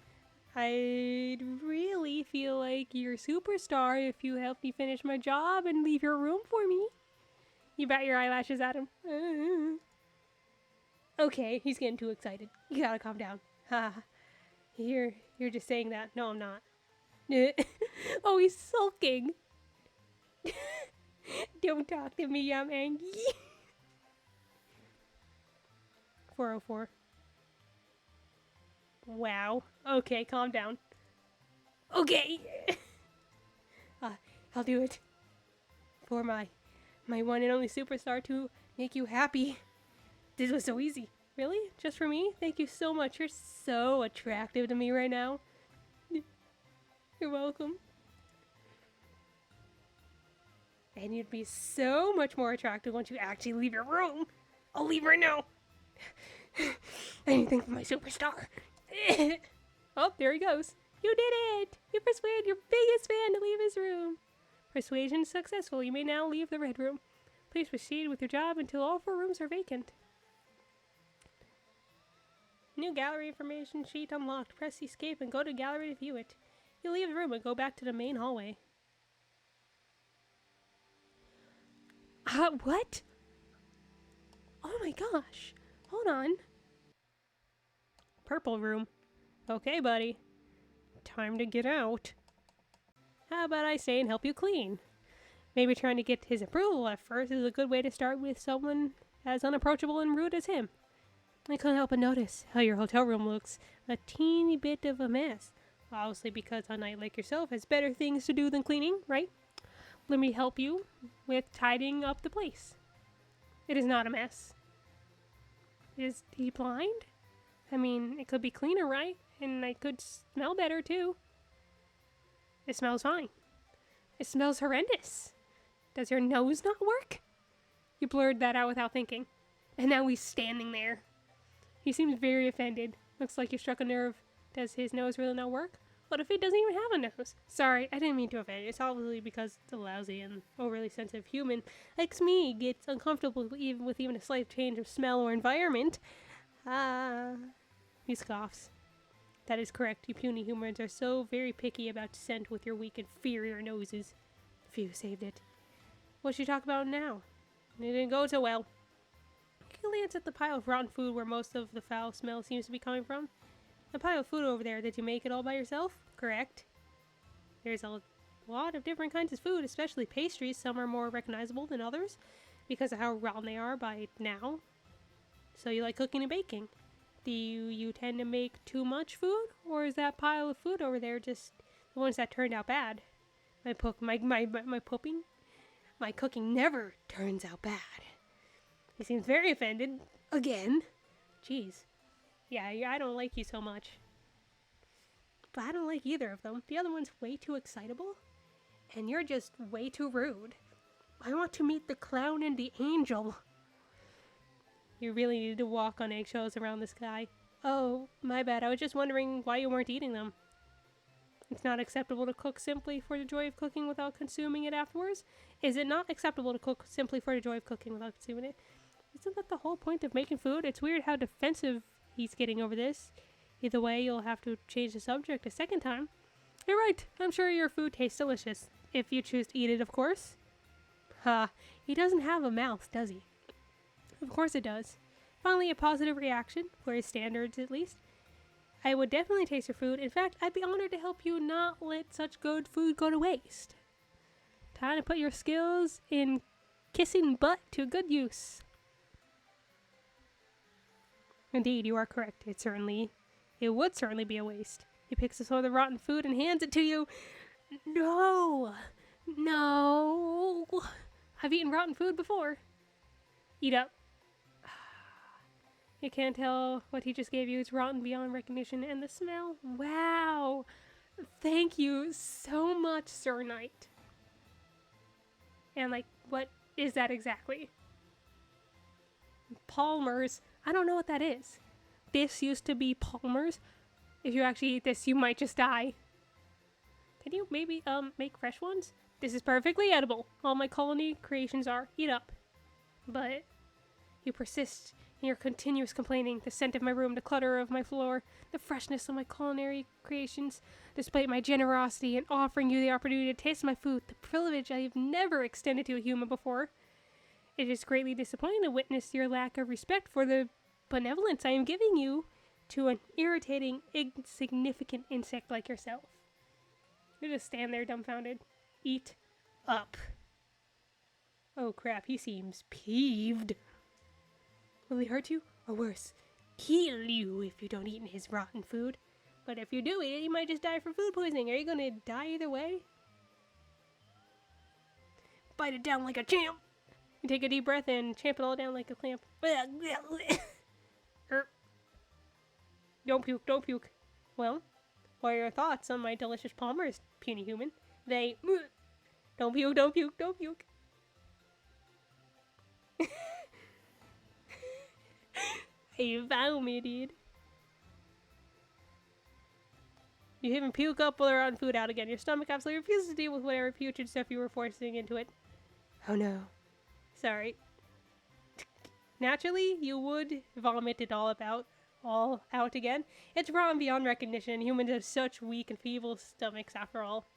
S1: I'd really feel like you're a superstar if you help me finish my job and leave your room for me. You bat your eyelashes at him. Okay, he's getting too excited. You gotta calm down. Ha. You're just saying that. No, I'm not. Oh, he's sulking. Don't talk to me, I'm angry. 404. Wow. Okay, calm down. Okay. I'll do it. For my one and only superstar to make you happy. This was so easy. Really? Just for me? Thank you so much. You're so attractive to me right now. You're welcome. And you'd be so much more attractive once you actually leave your room. I'll leave right now. Anything for my superstar. Oh, there he goes. You did it! You persuaded your biggest fan to leave his room. Persuasion successful. You may now leave the red room. Please proceed with your job until all 4 rooms are vacant. New gallery information sheet unlocked. Press escape and go to gallery to view it. You leave the room and go back to the main hallway. What? Oh my gosh. Hold on. Purple room. Okay, buddy. Time to get out. How about I stay and help you clean? Maybe trying to get his approval at first is a good way to start with someone as unapproachable and rude as him. I couldn't help but notice how your hotel room looks a teeny bit of a mess. Obviously because a knight like yourself has better things to do than cleaning, right? Let me help you with tidying up the place. It is not a mess. Is he blind? I mean, it could be cleaner, right? And I could smell better, too. It smells fine. It smells horrendous. Does your nose not work? You blurred that out without thinking. And now he's standing there. He seems very offended. Looks like you struck a nerve. Does his nose really not work? What if he doesn't even have a nose? Sorry, I didn't mean to offend. It's obviously because the lousy and overly sensitive human, like me, gets uncomfortable even with a slight change of smell or environment. He scoffs. That is correct. You puny humans are so very picky about scent with your weak, inferior noses. Phew, saved it. What should you talk about now? It didn't go so well. you glance at the pile of rotten food where most of the foul smell seems to be coming from? The pile of food over there, did you make it all by yourself? Correct. There's a lot of different kinds of food, especially pastries. Some are more recognizable than others because of how rotten they are by now. So you like cooking and baking. Do you tend to make too much food? Or is that pile of food over there just the ones that turned out bad? My cooking never turns out bad. He seems very offended. Again. Jeez. Yeah, I don't like you so much. But I don't like either of them. The other one's way too excitable. And you're just way too rude. I want to meet the clown and the angel. You really needed to walk on eggshells around this guy. Oh, my bad. I was just wondering why you weren't eating them. It's not acceptable to cook simply for the joy of cooking without consuming it afterwards? Is it not acceptable to cook simply for the joy of cooking without consuming it? Isn't that the whole point of making food? It's weird how defensive he's getting over this. Either way, you'll have to change the subject a second time. You're right. I'm sure your food tastes delicious. If you choose to eat it, of course. He doesn't have a mouth, does he? Of course it does. Finally, a positive reaction, for his standards at least. I would definitely taste your food. In fact, I'd be honored to help you not let such good food go to waste. Time to put your skills in kissing butt to good use. Indeed, you are correct. It would certainly be a waste. He picks up some of the rotten food and hands it to you. No! I've eaten rotten food before. Eat up. You can't tell what he just gave you is rotten beyond recognition, and the smell. Wow! Thank you so much, Sir Knight. And what is that exactly? Palmer's. I don't know what that is. This used to be Palmer's. If you actually eat this, you might just die. Can you maybe make fresh ones? This is perfectly edible. All my culinary creations are. Eat up. But you persist in your continuous complaining. The scent of my room, the clutter of my floor, the freshness of my culinary creations, despite my generosity in offering you the opportunity to taste my food, the privilege I have never extended to a human before. It is greatly disappointing to witness your lack of respect for the benevolence I am giving you to an irritating, insignificant insect like yourself. You just stand there dumbfounded. Eat up. Oh crap, he seems peeved. Will he hurt you? Or worse, kill you if you don't eat his rotten food. But if you do eat it, you might just die from food poisoning. Are you gonna die either way? Bite it down like a champ. You take a deep breath and champ it all down like a clamp. Don't puke, don't puke. Well, what are your thoughts on my delicious Palmer's, puny human? They... Don't puke, don't puke, don't puke. You found me, dude. You even puke up the rotten food out again. Your stomach absolutely refuses to deal with whatever putrid stuff you were forcing into it. Oh no. Sorry. Naturally, you would vomit it all out again. It's rotten beyond recognition. Humans have such weak and feeble stomachs after all.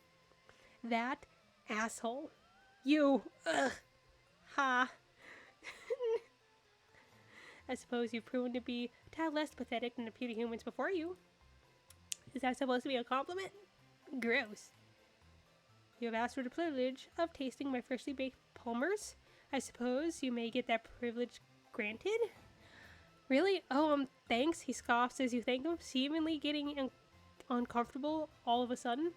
S1: That asshole. You. Ugh. Ha. I suppose you've proven to be a tad less pathetic than the puny humans before you. Is that supposed to be a compliment? Gross. You have asked for the privilege of tasting my freshly baked Palmer's. I suppose you may get that privilege granted? Really? Oh, thanks, he scoffs as you thank him, seemingly getting uncomfortable all of a sudden.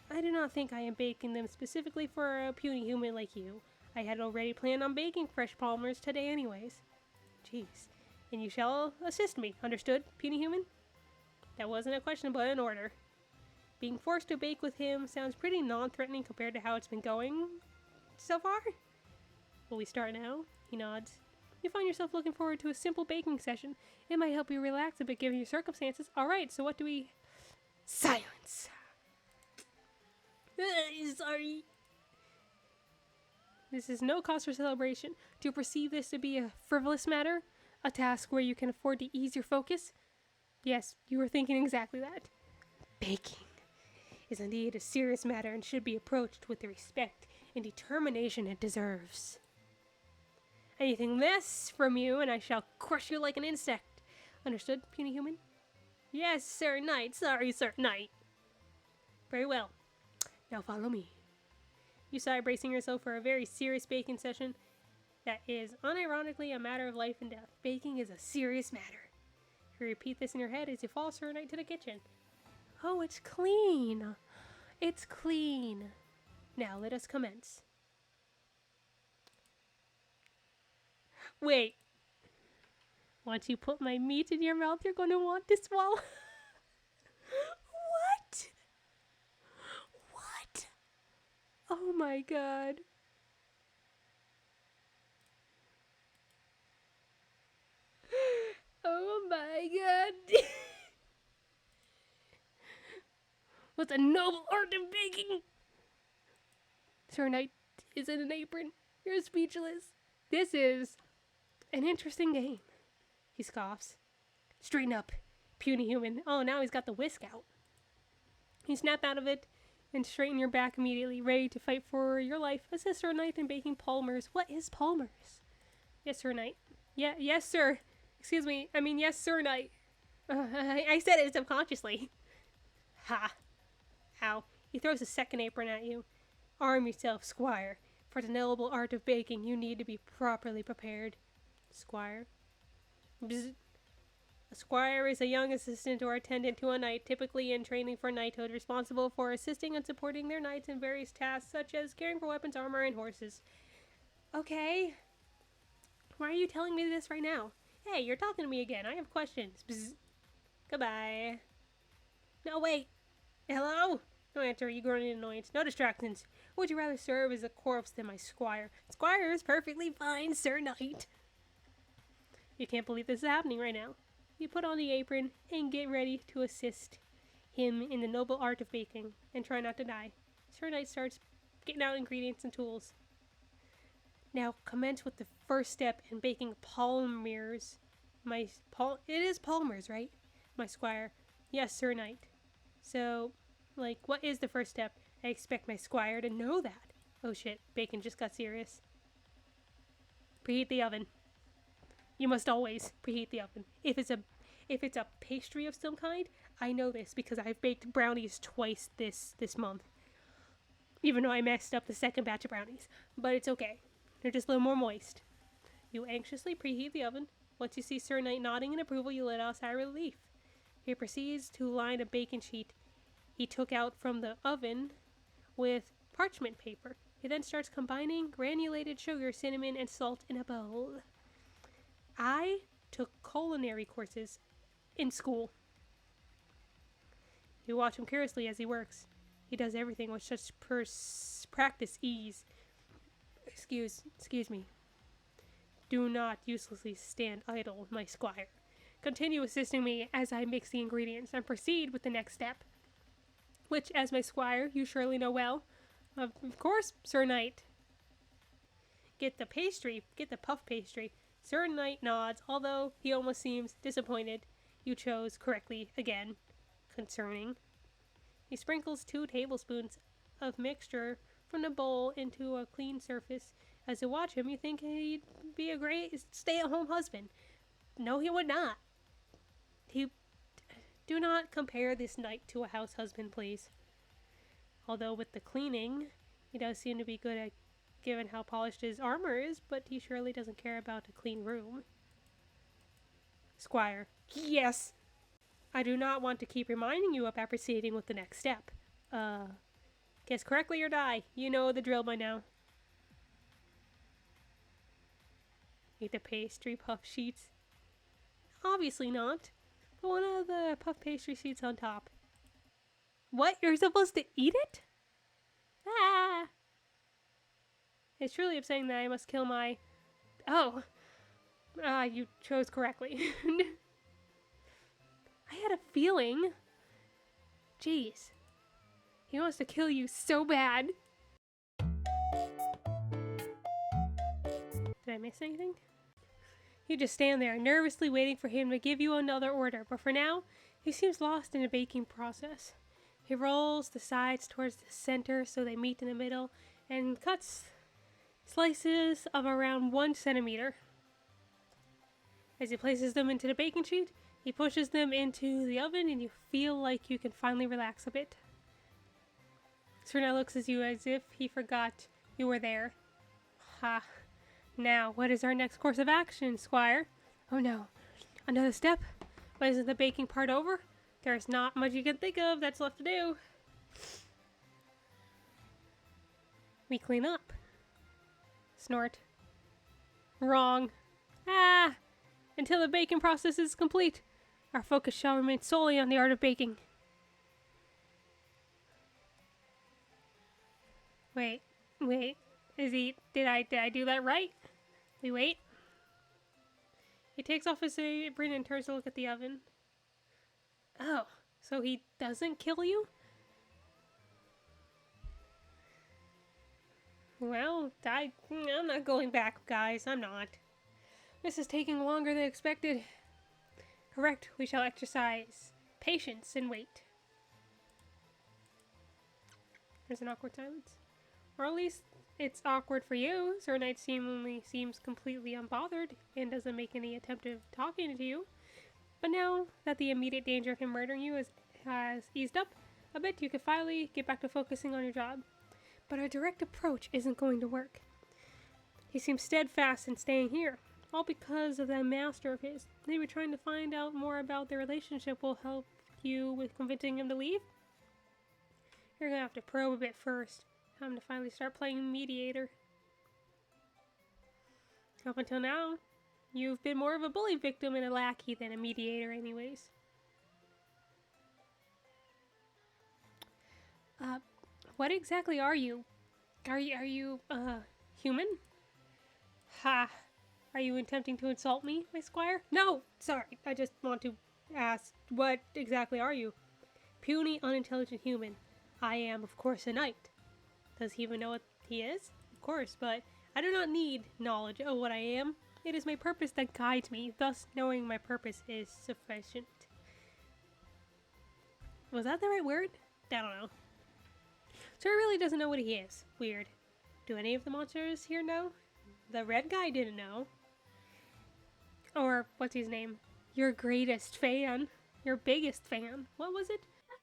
S1: I do not think I am baking them specifically for a puny human like you. I had already planned on baking fresh Palmer's today anyways. Jeez. And you shall assist me, understood, puny human? That wasn't a question, but an order. Being forced to bake with him sounds pretty non-threatening compared to how it's been going so far. Will we start now? He nods. You find yourself looking forward to a simple baking session. It might help you relax a bit given your circumstances. Alright, so what do we... Silence! Sorry. This is no cause for celebration. Do you perceive this to be a frivolous matter? A task where you can afford to ease your focus? Yes, you were thinking exactly that. Baking is indeed a serious matter and should be approached with the respect and determination it deserves. Anything less from you, and I shall crush you like an insect. Understood, puny human? Yes, Sir Knight. Sorry, Sir Knight. Very well. Now follow me. You sigh, bracing yourself for a very serious baking session that is unironically a matter of life and death. Baking is a serious matter. You repeat this in your head as you follow Sir Knight to the kitchen. Oh, it's clean. It's clean. Now let us commence. Wait. Once you put my meat in your mouth, you're going to want to swallow. What? What? Oh my god. Oh my god. What's a noble art of baking? Sir Knight is in an apron. You're speechless. This is an interesting game. He scoffs. Straighten up, puny human. Oh, now he's got the whisk out. You snap out of it and straighten your back immediately, ready to fight for your life. Assist Sir Knight in baking Palmer's. What is Palmer's? Yes, Sir Knight. Yes, sir. Excuse me. I mean, yes, Sir Knight. I said it subconsciously. Ha. Ow. He throws a second apron at you. Arm yourself, Squire. For the noble art of baking, you need to be properly prepared. Squire. Bzz. A squire is a young assistant or attendant to a knight, typically in training for knighthood, responsible for assisting and supporting their knights in various tasks, such as caring for weapons, armor, and horses. Okay. Why are you telling me this right now? Hey, you're talking to me again. I have questions. Bzz. Goodbye. No, wait. Hello? No answer. You groan in annoyance. No distractions. Would you rather serve as a corpse than my squire? Squire is perfectly fine, Sir Knight. You can't believe this is happening right now. You put on the apron and get ready to assist him in the noble art of baking and try not to die. Sir Knight starts getting out ingredients and tools. Now commence with the first step in baking Palmer's. It is Palmer's, right? My squire. Yes, Sir Knight. So, what is the first step? I expect my squire to know that. Oh shit, bacon just got serious. Preheat the oven. You must always preheat the oven. If it's a pastry of some kind, I know this because I've baked brownies twice this month. Even though I messed up the second batch of brownies. But it's okay. They're just a little more moist. You anxiously preheat the oven. Once you see Sir Knight nodding in approval, you let out a sigh of relief. He proceeds to line a baking sheet he took out from the oven with parchment paper. He then starts combining granulated sugar, cinnamon, and salt in a bowl. I took culinary courses in school. You watch him curiously as he works. He does everything with such practice ease. Excuse me. Do not uselessly stand idle, my squire. Continue assisting me as I mix the ingredients and proceed with the next step, which, as my squire, you surely know well. Of course, Sir Knight. Get the puff pastry. Sir Knight nods, although he almost seems disappointed. You chose correctly again. Concerning. He sprinkles 2 tablespoons of mixture from the bowl into a clean surface. As you watch him, you think he'd be a great stay-at-home husband. No, he would not. Do not compare this knight to a house husband, please. Although with the cleaning, he does seem to be good at given how polished his armor is, but he surely doesn't care about a clean room. Squire. Yes! I do not want to keep reminding you about proceeding with the next step. Guess correctly or die. You know the drill by now. Eat the pastry puff sheets. Obviously not. But one of the puff pastry sheets on top. What? You're supposed to eat it? Ah! It's truly upsetting that I must kill my... Oh! You chose correctly. I had a feeling. Jeez. He wants to kill you so bad. Did I miss anything? You just stand there, nervously waiting for him to give you another order, but for now, he seems lost in the baking process. He rolls the sides towards the center so they meet in the middle, and cuts slices of around 1 centimeter. As he places them into the baking sheet, he pushes them into the oven and you feel like you can finally relax a bit. Serena looks at you as if he forgot you were there. Ha. Now, what is our next course of action, Squire? Oh no. Another step? But isn't the baking part over? There's not much you can think of that's left to do. We clean up. Snort. Wrong. Ah! Until the baking process is complete, our focus shall remain solely on the art of baking. Wait. Did I do that right? We wait. He takes off his apron and turns to look at the oven. Oh, so he doesn't kill you? Well, I'm not going back, guys. I'm not. This is taking longer than expected. Correct, we shall exercise patience and wait. There's an awkward silence. Or at least it's awkward for you. Sir Knight seemingly seems completely unbothered and doesn't make any attempt of talking to you. But now that the immediate danger of him murdering you has eased up a bit, you can finally get back to focusing on your job. But our direct approach isn't going to work. He seems steadfast in staying here, all because of that master of his. Maybe trying to find out more about their relationship will help you with convincing him to leave? You're gonna have to probe a bit first. Time to finally start playing Mediator. Up until now, you've been more of a bully victim and a lackey than a mediator anyways. What exactly are you? Are you, human? Ha! Are you attempting to insult me, my squire? No! Sorry, I just want to ask, what exactly are you? Puny, unintelligent human. I am, of course, a knight. Does he even know what he is? Of course, but I do not need knowledge of what I am. It is my purpose that guides me, thus knowing my purpose is sufficient. Was that the right word? I don't know. So he really doesn't know what he is. Weird. Do any of the monsters here know? The red guy didn't know. Or, what's his name? Your greatest fan. Your biggest fan. What was it?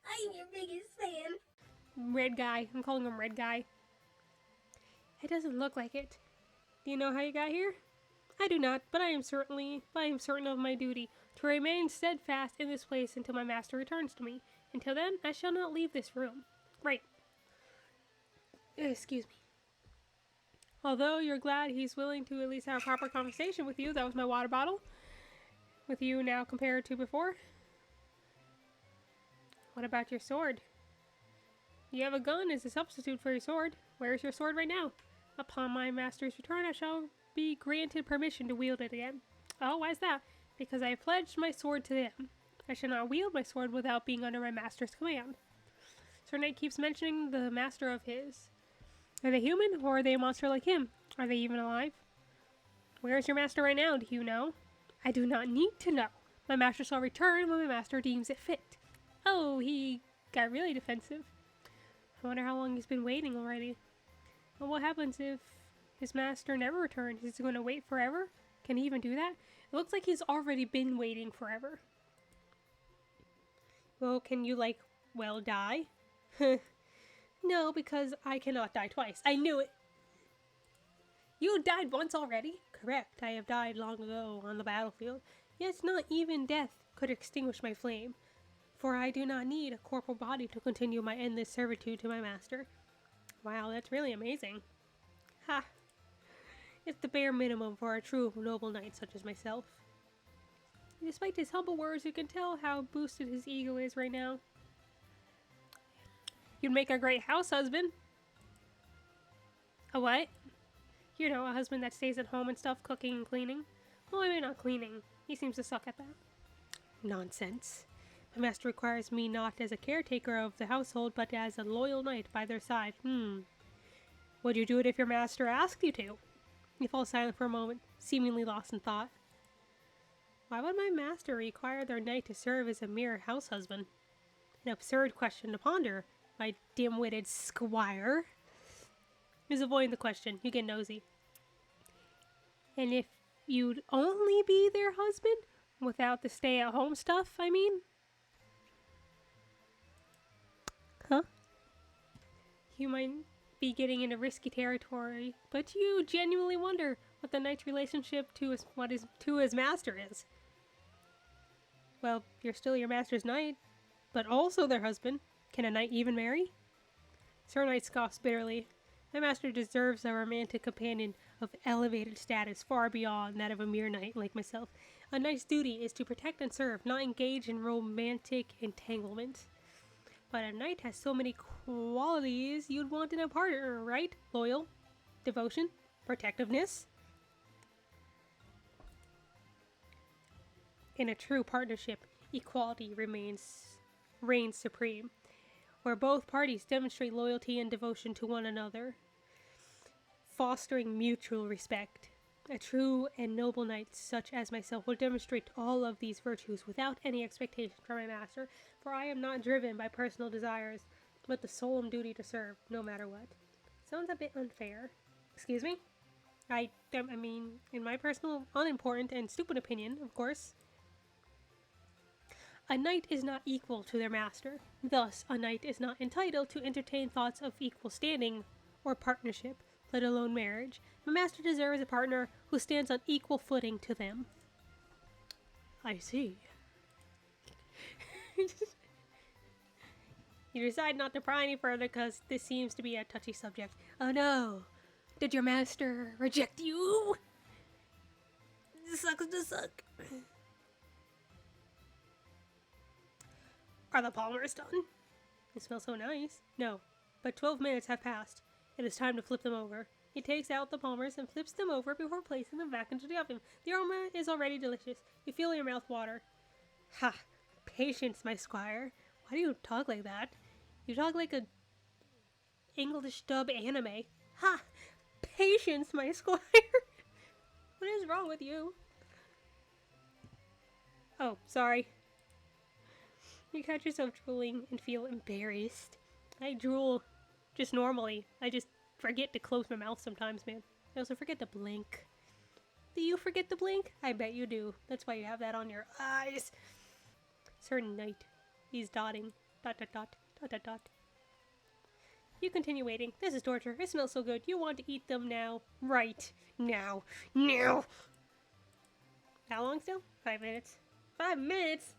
S2: I'm your biggest fan.
S1: Red guy. I'm calling him Red Guy. It doesn't look like it. Do you know how you got here? I do not, but I am certain of my duty to remain steadfast in this place until my master returns to me. Until then, I shall not leave this room. Right. Excuse me. Although you're glad he's willing to at least have a proper conversation with you, that was my water bottle. With you now compared to before. What about your sword? You have a gun as a substitute for your sword. Where is your sword right now? Upon my master's return, I shall be granted permission to wield it again. Oh, why is that? Because I have pledged my sword to them. I shall not wield my sword without being under my master's command. Sir Knight keeps mentioning the master of his. Are they human, or are they a monster like him? Are they even alive? Where is your master right now? Do you know? I do not need to know. My master shall return when my master deems it fit. Oh, he got really defensive. I wonder how long he's been waiting already. Well, what happens if his master never returns? Is he going to wait forever? Can he even do that? It looks like he's already been waiting forever. Well, can you, die? No, because I cannot die twice. I knew it. You died once already? Correct. I have died long ago on the battlefield. Yet not even death could extinguish my flame. For I do not need a corporal body to continue my endless servitude to my master. Wow, that's really amazing. Ha! It's the bare minimum for a true noble knight such as myself. Despite his humble words, you can tell how boosted his ego is right now. You'd make a great house husband. A what? You know, a husband that stays at home and stuff, cooking and cleaning. Well, maybe not cleaning. He seems to suck at that. Nonsense. My master requires me not as a caretaker of the household, but as a loyal knight by their side. Would you do it if your master asked you to? He falls silent for a moment, seemingly lost in thought. Why would my master require their knight to serve as a mere house husband? An absurd question to ponder, my dim-witted squire. He's avoiding the question. You get nosy. And if you'd only be their husband, without the stay-at-home stuff, I mean? Huh? You might be getting into risky territory, but you genuinely wonder what the knight's relationship to his master is. Well, you're still your master's knight, but also their husband. Can a knight even marry? Sir Knight scoffs bitterly. My master deserves a romantic companion of elevated status far beyond that of a mere knight like myself. A knight's duty is to protect and serve, not engage in romantic entanglement. But a knight has so many qualities you'd want in a partner, right? Loyal, devotion, protectiveness. In a true partnership, equality reigns supreme, where both parties demonstrate loyalty and devotion to one another, fostering mutual respect. A true and noble knight such as myself will demonstrate all of these virtues without any expectation from my master, for I am not driven by personal desires, but the solemn duty to serve, no matter what. Sounds a bit unfair. Excuse me? I mean, in my personal, unimportant, and stupid opinion, of course. A knight is not equal to their master. Thus, a knight is not entitled to entertain thoughts of equal standing or partnership, let alone marriage. My master deserves a partner who stands on equal footing to them. I see. You decide not to pry any further because this seems to be a touchy subject. Oh no! Did your master reject you? Sucks to suck. Are the Palmers done? They smell so nice. No, but 12 minutes have passed. It is time to flip them over. He takes out the Palmers and flips them over before placing them back into the oven. The aroma is already delicious. You feel your mouth water. Ha! Patience, my squire. Why do you talk like that? You talk like a English dub anime. Ha! Patience, my squire. What is wrong with you? Oh, sorry. You catch yourself drooling and feel embarrassed. I drool just normally. I just forget to close my mouth sometimes, man. I also forget to blink. Do you forget to blink? I bet you do. That's why you have that on your eyes. Sir Knight. He's dotting. Dot, dot, dot, dot, dot, dot. You continue waiting. This is torture. It smells so good. You want to eat them now. Right. Now. Now. How long still? 5 minutes. 5 minutes?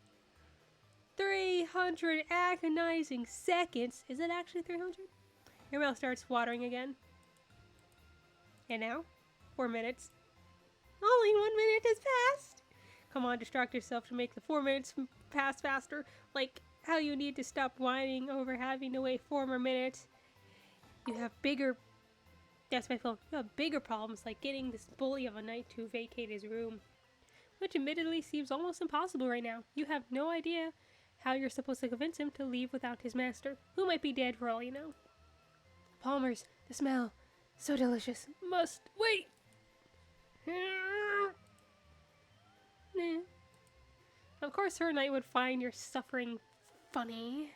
S1: 300 agonizing seconds. Is it actually 300? Your mouth starts watering again. And now? 4 minutes. Only 1 minute has passed. Come on, distract yourself to make the 4 minutes pass faster. Like how you need to stop whining over having to wait 4 more minutes. You have bigger... That's my phone. You have bigger problems like getting this bully of a knight to vacate his room. Which admittedly seems almost impossible right now. You have no idea how you're supposed to convince him to leave without his master, who might be dead for all you know. Palmers, the smell, so delicious. Must wait. Of course her knight would find your suffering funny.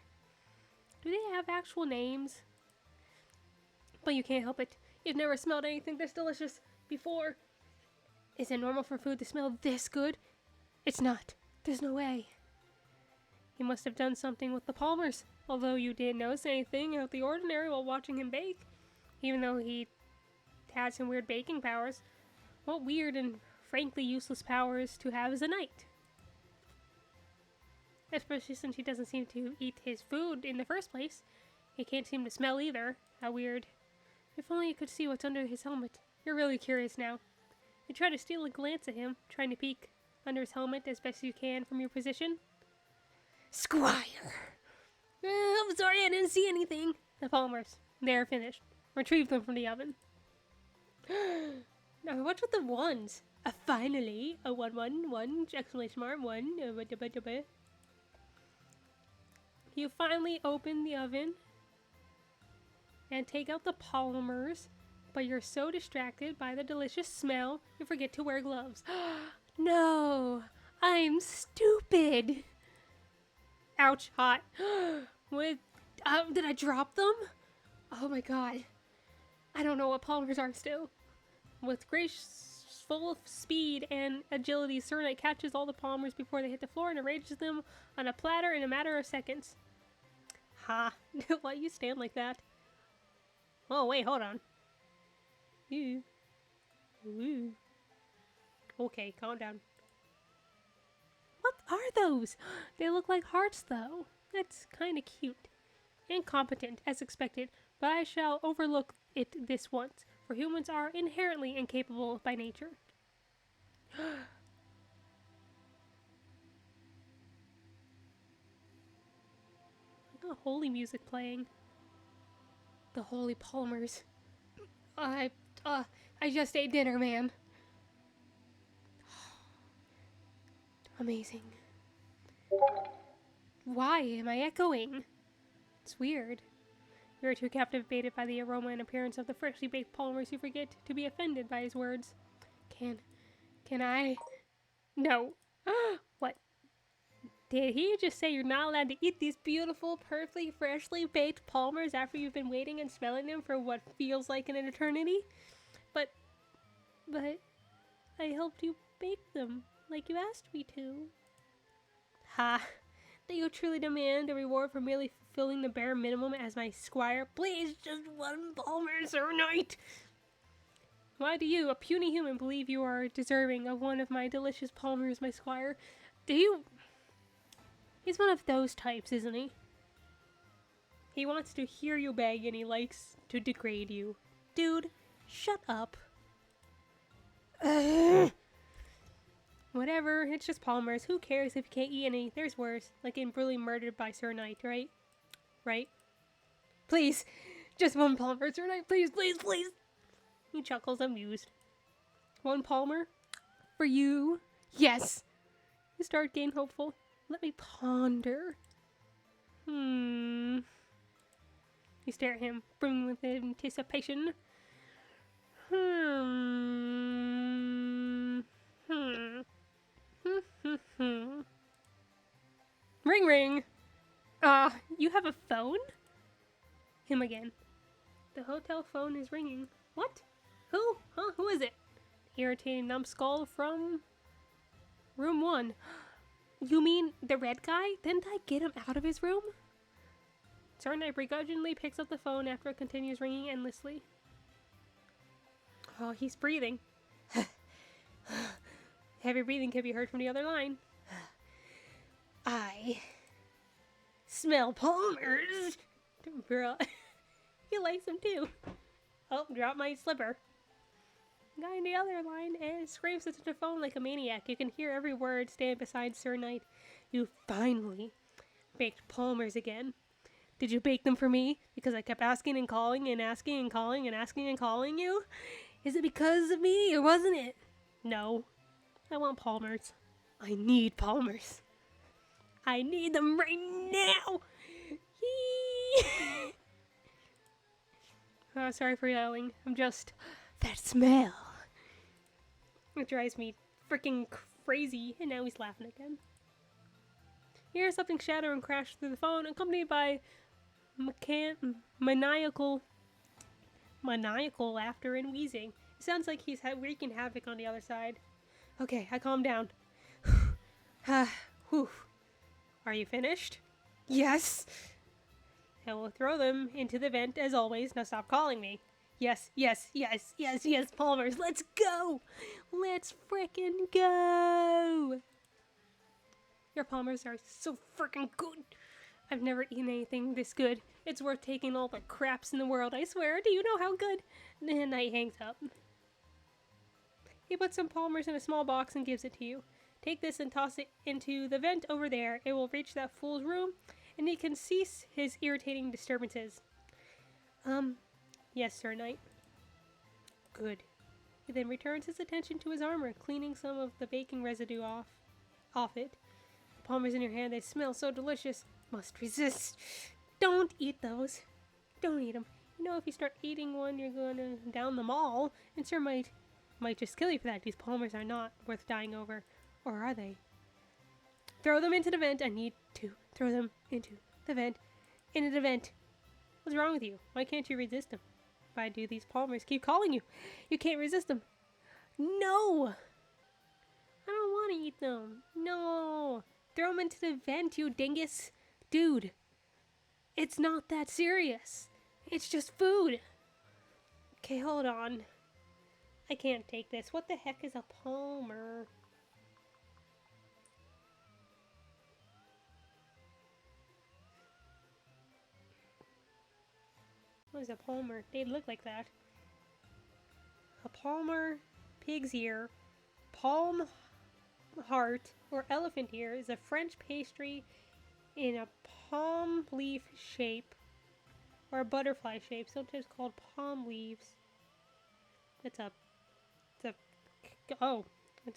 S1: Do they have actual names? But you can't help it. You've never smelled anything this delicious before. Is it normal for food to smell this good? It's not. There's no way. He must have done something with the Palmers, although you didn't notice anything out of the ordinary while watching him bake. Even though he had some weird baking powers. What weird and frankly useless powers to have as a knight. Especially since he doesn't seem to eat his food in the first place. He can't seem to smell either. How weird. If only you could see what's under his helmet. You're really curious now. You try to steal a glance at him, trying to peek under his helmet as best you can from your position. Squire! I'm sorry I didn't see anything. The Palmers. They're finished. Retrieve them from the oven. Now, what's with the ones? Finally. A 1, exclamation mark, 1. You finally open the oven and take out the Palmers, but you're so distracted by the delicious smell, you forget to wear gloves. No, I'm stupid. Ouch, hot. Did I drop them? Oh my god. I don't know what Palmers are still. With full speed and agility, Sir Knight catches all the Palmers before they hit the floor and arranges them on a platter in a matter of seconds. Ha! Why you stand like that? Oh, wait, hold on. Ooh. Ooh. Okay, calm down. What are those? They look like hearts, though. That's kind of cute. Incompetent, as expected, but I shall overlook it this once, for humans are inherently incapable by nature. I got holy music playing. The holy Palmers. I just ate dinner, man. Amazing. Why am I echoing? It's weird. You are too captivated by the aroma and appearance of the freshly baked Palmers you forget to be offended by his words. Can I? No. What? Did he just say you're not allowed to eat these beautiful, perfectly freshly baked Palmers after you've been waiting and smelling them for what feels like an eternity? But I helped you bake them, like you asked me to. Ha! Do you truly demand a reward for merely fulfilling the bare minimum as my squire? Please, just one Palmer, Sir Knight! Why do you, a puny human, believe you are deserving of one of my delicious Palmers, my squire? Do you... He's one of those types, isn't he? He wants to hear you beg and he likes to degrade you. Dude, shut up. Whatever, it's just Palmers. Who cares if you can't eat any? There's worse, like getting brutally murdered by Sir Knight, right? Right? Please, just one Palmer, Sir Knight, please, please, please. He chuckles, amused. One Palmer? For you? Yes! You start getting hopeful. Let me ponder. You stare at him, brimming with anticipation. Ring ring! You have a phone? Him again. The hotel phone is ringing. What? Who? Huh? Who is it? Irritating numbskull from room 1. You mean the red guy? Didn't I get him out of his room? Sir Knight begrudgingly picks up the phone after it continues ringing endlessly. Oh, he's breathing. Heavy breathing can be heard from the other line. I smell Palmers. Girl, he likes them too. Oh, drop my slipper. Guy in the other line and screams into the phone like a maniac. You can hear every word stand beside Sir Knight. You finally baked Palmers again. Did you bake them for me? Because I kept asking and calling and asking and calling and asking and calling you? Is it because of me or wasn't it? No. I want Palmers. I need Palmers. I need them right now. Oh, sorry for yelling. I'm just... That smell. It drives me freaking crazy. And now he's laughing again. You hear something shatter and crash through the phone, accompanied by maniacal laughter and wheezing. It sounds like he's wreaking havoc on the other side. Okay, I calm down. Are you finished? Yes. I will throw them into the vent as always. Now stop calling me. Yes, yes, yes, yes, yes, Palmers. Let's go. Let's frickin' go. Your Palmers are so frickin' good. I've never eaten anything this good. It's worth taking all the craps in the world, I swear. Do you know how good? And Knight hangs up. He puts some Palmers in a small box and gives it to you. Take this and toss it into the vent over there. It will reach that fool's room, and he can cease his irritating disturbances. Yes, Sir Knight. Good. He then returns his attention to his armor, cleaning some of the baking residue off it. The Palmers in your hand, they smell so delicious. Must resist. Don't eat those. Don't eat them. You know, if you start eating one, you're going to down them all, and Sir might just kill you for that. These Palmers are not worth dying over. Or are they? Throw them into the vent. I need to throw them into the vent. Into the vent. What's wrong with you? Why can't you resist them? If I do, these Palmers keep calling you. You can't resist them. No! I don't want to eat them. No! Throw them into the vent, you dingus. Dude, it's not that serious. It's just food. Okay, hold on. I can't take this. What the heck is a Palmer? What is a Palmer? They look like that. A Palmer, pig's ear, palm heart, or elephant ear is a French pastry in a palm leaf shape or a butterfly shape, sometimes called palm leaves. It's a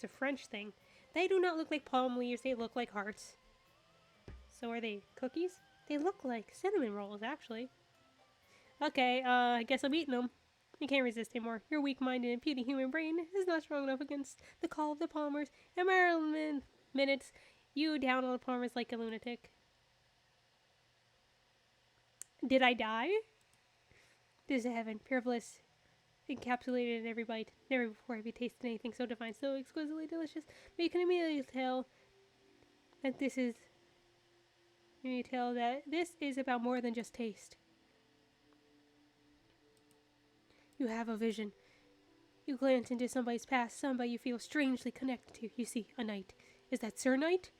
S1: French thing. They do not look like palm leaves, they look like hearts. So are they cookies? They look like cinnamon rolls, actually. Okay, I guess I'm eating them. You can't resist anymore. Your weak-minded and puny human brain is not strong enough against the call of the Palmers. In Maryland minutes, you down on the Palmers like a lunatic. Did I die? This is heaven, pure bliss, encapsulated in every bite. Never before have you tasted anything so divine, so exquisitely delicious. But you can immediately tell that this is about more than just taste. You have a vision. You glance into somebody's past, somebody you feel strangely connected to. You see a knight. Is that Sir Knight?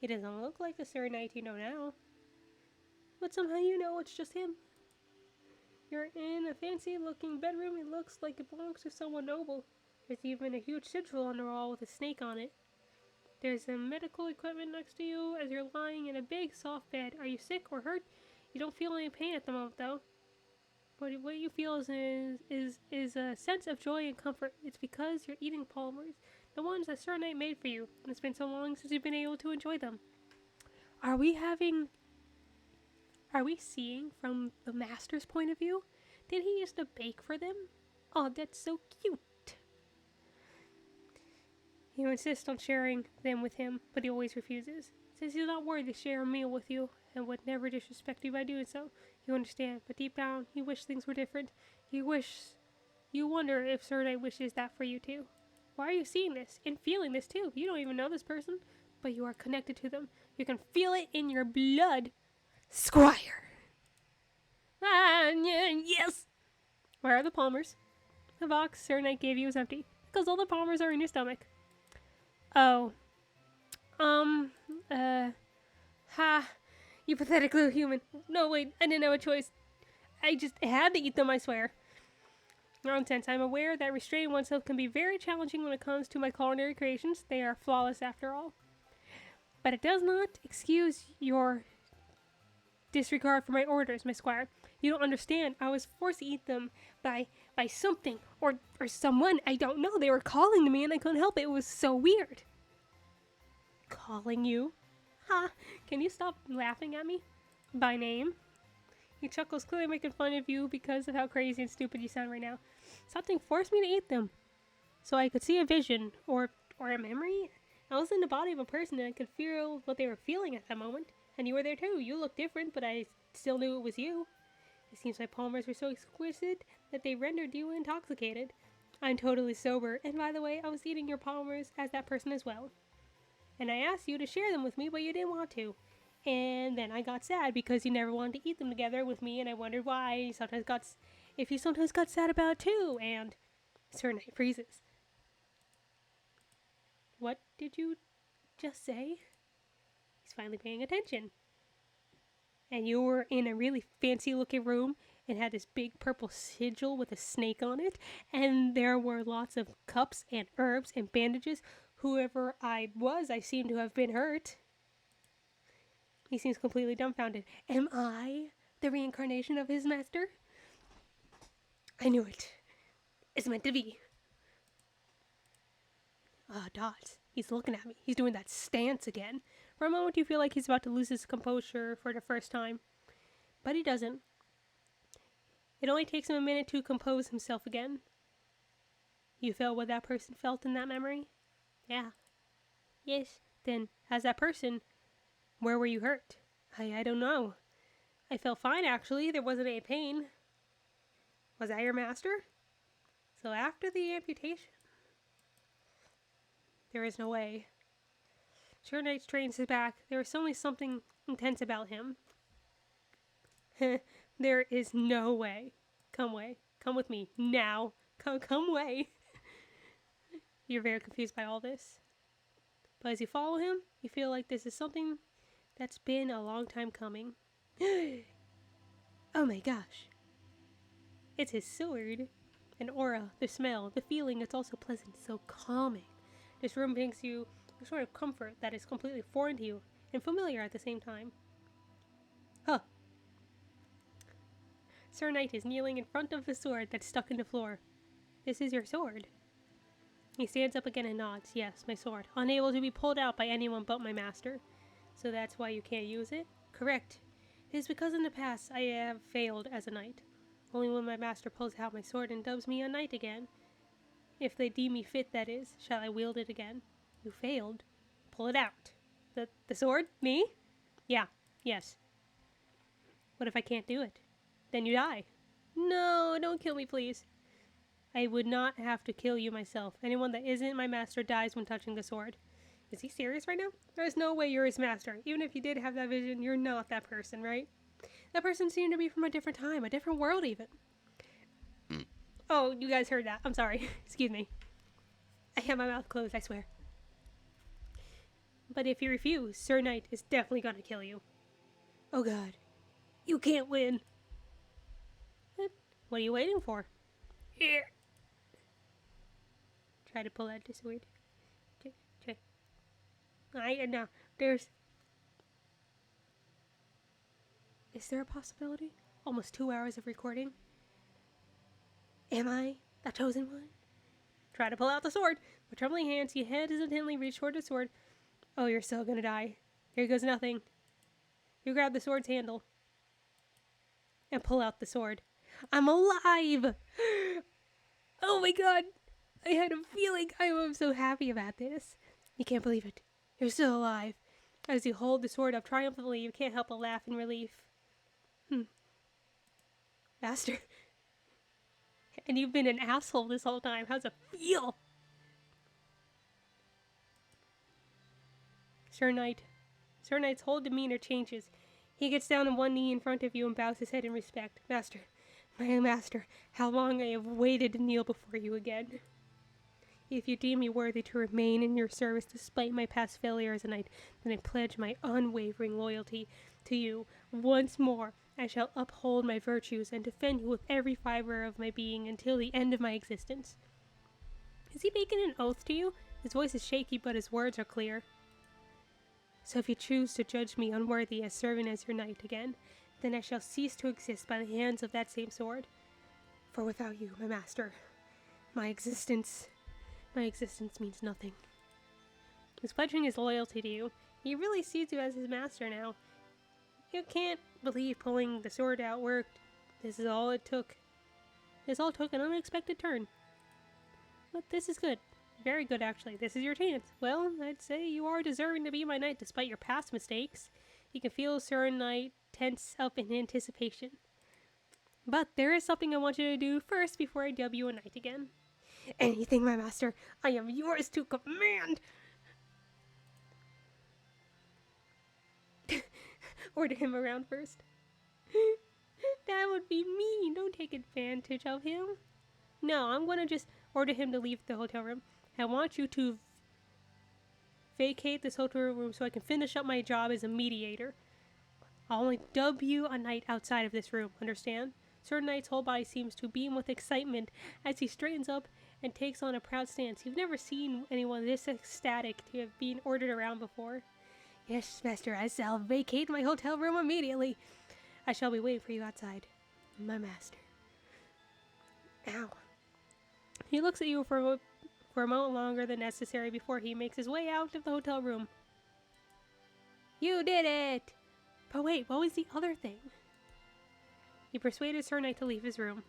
S1: It doesn't look like the Sir Knight you know now. But somehow you know it's just him. You're in a fancy-looking bedroom. It looks like it belongs to someone noble. There's even a huge sigil on the wall with a snake on it. There's some medical equipment next to you as you're lying in a big, soft bed. Are you sick or hurt? You don't feel any pain at the moment, though. But what you feel is a sense of joy and comfort. It's because you're eating Palmers, the ones that Sir Knight made for you. And it's been so long since you've been able to enjoy them. Are we seeing from the master's point of view? Did he used to bake for them? Oh, that's so cute. You insist on sharing them with him, but he always refuses. Says he's not worthy to share a meal with you, and would never disrespect you by doing so. You understand, but deep down, you wish things were different. You wonder if Sir Knight wishes that for you too. Why are you seeing this and feeling this too? You don't even know this person, but you are connected to them. You can feel it in your blood. Squire! Ah, yes! Where are the Palmers? The box Sir Knight gave you is empty, because all the Palmers are in your stomach. Oh. You pathetic little human. No, wait, I didn't have a choice. I just had to eat them, I swear. Nonsense. I'm aware that restraining oneself can be very challenging when it comes to my culinary creations. They are flawless after all. But it does not excuse your disregard for my orders, my squire. You don't understand. I was forced to eat them by something or someone. I don't know. They were calling to me and I couldn't help it. It was so weird. Calling you? Ha! Can you stop laughing at me? By name? He chuckles, clearly making fun of you because of how crazy and stupid you sound right now. Something forced me to eat them. So I could see a vision, or a memory. I was in the body of a person and I could feel what they were feeling at that moment. And you were there too. You looked different, but I still knew it was you. It seems my Palmers were so exquisite that they rendered you intoxicated. I'm totally sober, and by the way, I was eating your Palmers as that person as well. And I asked you to share them with me, but you didn't want to. And then I got sad because you never wanted to eat them together with me, and I wondered why. If you sometimes got sad about it too. And Sir Knight freezes. What did you just say? He's finally paying attention. And you were in a really fancy looking room and had this big purple sigil with a snake on it, and there were lots of cups and herbs and bandages. Whoever I was, I seem to have been hurt. He seems completely dumbfounded. Am I the reincarnation of his master? I knew it. It's meant to be. Dots. He's looking at me. He's doing that stance again. For a moment, you feel like he's about to lose his composure for the first time. But he doesn't. It only takes him a minute to compose himself again. You felt what that person felt in that memory? Yeah. Yes. Then, as that person, where were you hurt? I don't know. I felt fine, actually. There wasn't any pain. Was I your master? So after the amputation, There is no way. Sir Knight straightens his back. There is suddenly something intense about him. There is no way. Come away. Come with me. Now. Come away. You're very confused by all this. But as you follow him, you feel like this is something that's been a long time coming. Oh my gosh. It's his sword. An aura, the smell, the feeling, it's also pleasant, so calming. This room brings you a sort of comfort that is completely foreign to you and familiar at the same time. Huh. Sir Knight is kneeling in front of the sword that's stuck in the floor. This is your sword. He stands up again and nods. Yes, my sword. Unable to be pulled out by anyone but my master. So that's why you can't use it? Correct. It is because in the past I have failed as a knight. Only when my master pulls out my sword and dubs me a knight again. If they deem me fit, that is, shall I wield it again. You failed. Pull it out. The sword? Me? Yeah. Yes. What if I can't do it? Then you die. No, don't kill me, please. I would not have to kill you myself. Anyone that isn't my master dies when touching the sword. Is he serious right now? There's no way you're his master. Even if you did have that vision, you're not that person, right? That person seemed to be from a different time, a different world even. Oh, you guys heard that. I'm sorry. Excuse me. I have my mouth closed, I swear. But if you refuse, Sir Knight is definitely gonna kill you. Oh god. You can't win. What are you waiting for? Here. Try to pull out the sword. No, there's... Is there a possibility? Almost 2 hours of recording. Am I the chosen one? Try to pull out the sword. With trembling hands, you hesitantly reach toward the sword. Oh, you're still gonna die. Here goes nothing. You grab the sword's handle and pull out the sword. I'm alive! Oh my god! I had a feeling. I am so happy about this. You can't believe it. You're still alive. As you hold the sword up triumphantly, you can't help but laugh in relief. Master. And you've been an asshole this whole time. How's it feel? Sir Knight's whole demeanor changes. He gets down on one knee in front of you and bows his head in respect. Master, my master, how long I have waited to kneel before you again. If you deem me worthy to remain in your service despite my past failure as a knight, then I pledge my unwavering loyalty to you. Once more, I shall uphold my virtues and defend you with every fiber of my being until the end of my existence. Is he making an oath to you? His voice is shaky, but his words are clear. So if you choose to judge me unworthy as serving as your knight again, then I shall cease to exist by the hands of that same sword. For without you, my master, my existence means nothing. He's pledging his loyalty to you. He really sees you as his master now. You can't believe pulling the sword out worked. This all took an unexpected turn. But this is good. Very good, actually. This is your chance. Well, I'd say you are deserving to be my knight despite your past mistakes. You can feel Sir Knight tense up in anticipation. But there is something I want you to do first before I dub you a knight again. Anything, my master. I am yours to command. Order him around first. That would be mean. Don't take advantage of him. No, I'm going to just order him to leave the hotel room. I want you to vacate this hotel room so I can finish up my job as a mediator. I'll only dub you a knight outside of this room, understand? Sir Knight's whole body seems to beam with excitement as he straightens up and takes on a proud stance. You've never seen anyone this ecstatic to have been ordered around before. Yes, master, I shall vacate my hotel room immediately. I shall be waiting for you outside, my master. Ow. He looks at you for a moment longer than necessary before he makes his way out of the hotel room. You did it! But wait, what was the other thing? He persuaded Sir Knight to leave his room.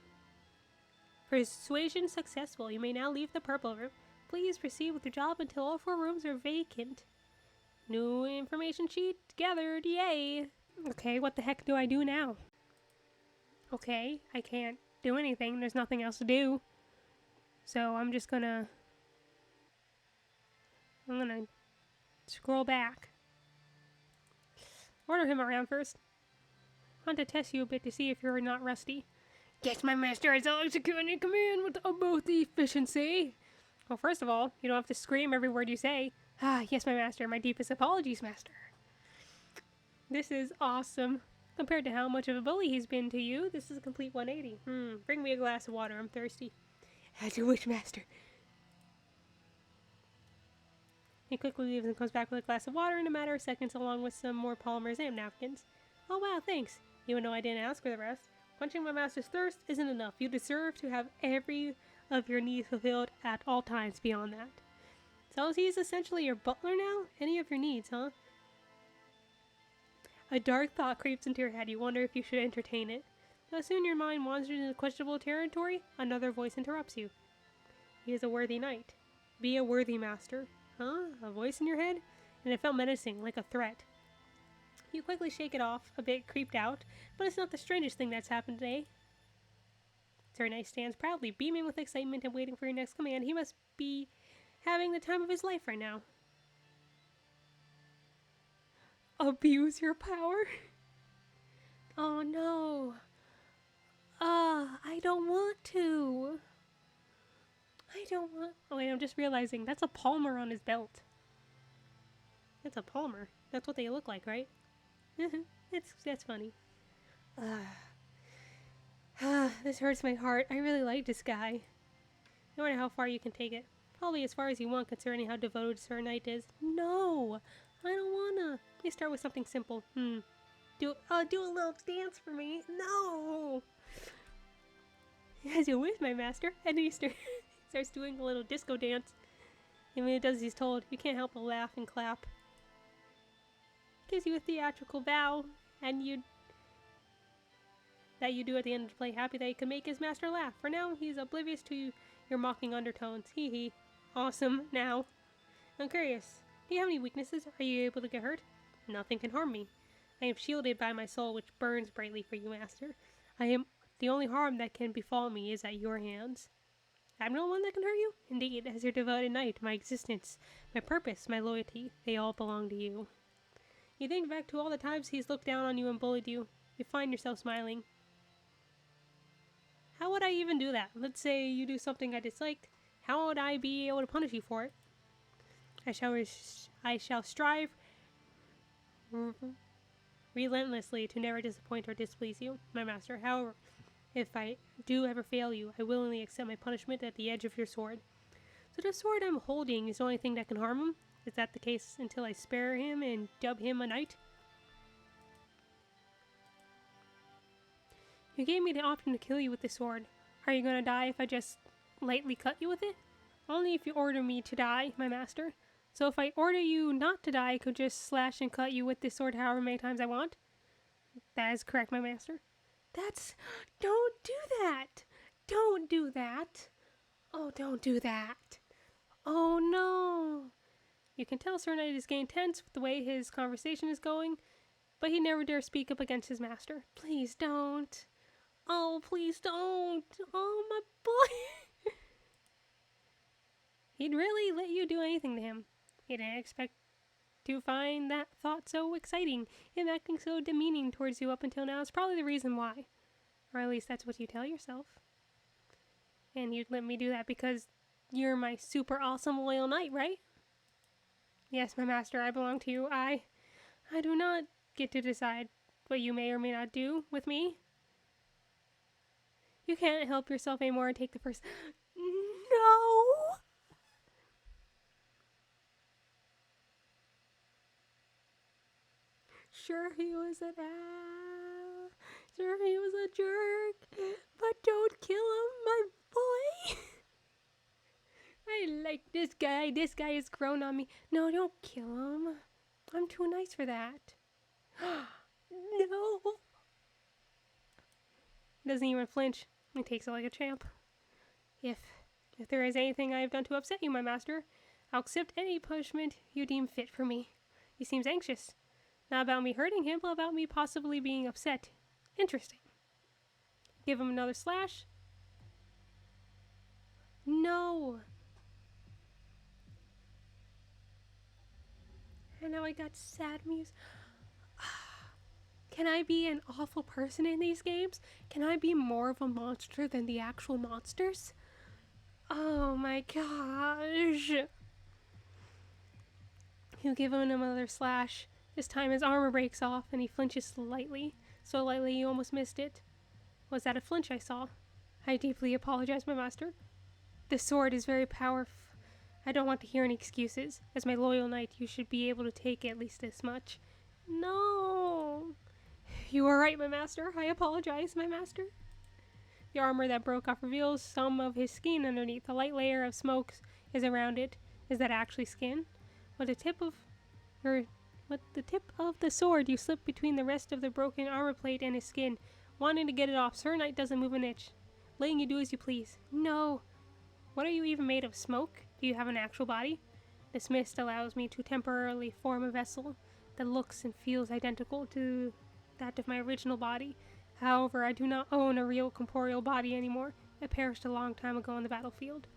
S1: Persuasion successful. You may now leave the purple room. Please proceed with your job until all 4 rooms are vacant. New information sheet gathered. Yay! Okay, what the heck do I do now? Okay, I can't do anything. There's nothing else to do. So I'm just gonna... Scroll back. Order him around first. Want to test you a bit to see if you're not rusty. Yes, my master, I shall execute any command with utmost efficiency. Well, first of all, you don't have to scream every word you say. Ah, yes, my master. My deepest apologies, master. This is awesome. Compared to how much of a bully he's been to you, this is a complete 180. Bring me a glass of water. I'm thirsty. As you wish, master. He quickly leaves and comes back with a glass of water in a matter of seconds, along with some more polymers and napkins. Oh, wow, thanks. Even though I didn't ask for the rest. Quenching my master's thirst isn't enough. You deserve to have every of your needs fulfilled at all times beyond that. So he's essentially your butler now? Any of your needs, huh? A dark thought creeps into your head. You wonder if you should entertain it. But soon your mind wanders into questionable territory. Another voice interrupts you. He is a worthy knight. Be a worthy master. Huh? A voice in your head? And it felt menacing, like a threat. You quickly shake it off, a bit creeped out, but it's not the strangest thing that's happened today. Sir Knight stands proudly, beaming with excitement and waiting for your next command. He must be having the time of his life right now. Abuse your power? Oh no. I don't want to. Oh wait, I'm just realizing that's a palmer on his belt. That's a palmer. That's what they look like, right? That's funny. This hurts my heart. I really like this guy. No matter how far you can take it. Probably as far as you want, concerning how devoted Sir Knight is. No, I don't wanna. Let's start with something simple. Do a little dance for me. No. As you wish, my master. And he starts doing a little disco dance. And when he does as he's told, you can't help but laugh and clap. Gives you a theatrical bow, and that you do at the end of the play, happy that he can make his master laugh. For now, he's oblivious to your mocking undertones. Hee hee. Awesome. Now, I'm curious. Do you have any weaknesses? Are you able to get hurt? Nothing can harm me. I am shielded by my soul, which burns brightly for you, master. The only harm that can befall me is at your hands. I'm no one that can hurt you? Indeed, as your devoted knight, my existence, my purpose, my loyalty, they all belong to you. You think back to all the times he's looked down on you and bullied you. You find yourself smiling. How would I even do that? Let's say you do something I disliked. How would I be able to punish you for it? I shall strive relentlessly to never disappoint or displease you, my master. However, if I do ever fail you, I willingly accept my punishment at the edge of your sword. So the sword I'm holding is the only thing that can harm him? Is that the case until I spare him and dub him a knight? You gave me the option to kill you with the sword. Are you going to die if I just lightly cut you with it? Only if you order me to die, my master. So if I order you not to die, I could just slash and cut you with this sword however many times I want? That is correct, my master. Don't do that! Don't do that! Oh, don't do that! Oh no! You can tell Sir Knight is getting tense with the way his conversation is going, but he never dares speak up against his master. Please don't. Oh, please don't. Oh, my boy. He'd really let you do anything to him. He didn't expect to find that thought so exciting. Him acting so demeaning towards you up until now is probably the reason why. Or at least that's what you tell yourself. And you'd let me do that because you're my super awesome loyal knight, right? Yes, my master, I belong to you. I do not get to decide what you may or may not do with me. You can't help yourself anymore and take the first... No! Sure, he was an ass. Sure, he was a jerk. But don't kill him, my boy. I like this guy. This guy has grown on me. No, don't kill him. I'm too nice for that. No. Doesn't even flinch. He takes it like a champ. If there is anything I have done to upset you, my master, I'll accept any punishment you deem fit for me. He seems anxious. Not about me hurting him, but about me possibly being upset. Interesting. Give him another slash. No. now I got sad music. Can I be an awful person in these games? Can I be more of a monster than the actual monsters? Oh my gosh. You give him another slash. This time his armor breaks off and he flinches slightly. So lightly you almost missed it. Was that a flinch I saw? I deeply apologize, my master. The sword is very powerful. I don't want to hear any excuses. As my loyal knight, you should be able to take at least this much. No. You are right, my master. I apologize, my master. The armor that broke off reveals some of his skin underneath. A light layer of smoke is around it. Is that actually skin? With the tip of the sword, you slip between the rest of the broken armor plate and his skin, wanting to get it off. Sir Knight doesn't move an inch, letting you do as you please. No. What are you even made of? Smoke? Do you have an actual body? This mist allows me to temporarily form a vessel that looks and feels identical to that of my original body. However, I do not own a real corporeal body anymore. It perished a long time ago on the battlefield.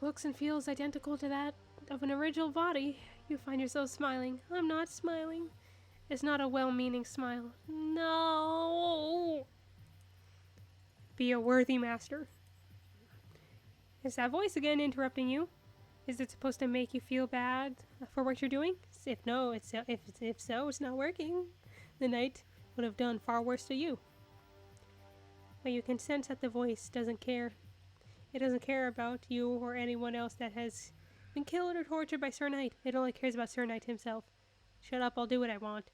S1: Looks and feels identical to that of an original body. You find yourself smiling. I'm not smiling. It's not a well-meaning smile. No! Be a worthy master. Is that voice again interrupting you? Is it supposed to make you feel bad for what you're doing? If so, it's not working. The knight would have done far worse to you. But you can sense that the voice doesn't care. It doesn't care about you or anyone else that has been killed or tortured by Sir Knight. It only cares about Sir Knight himself. Shut up, I'll do what I want.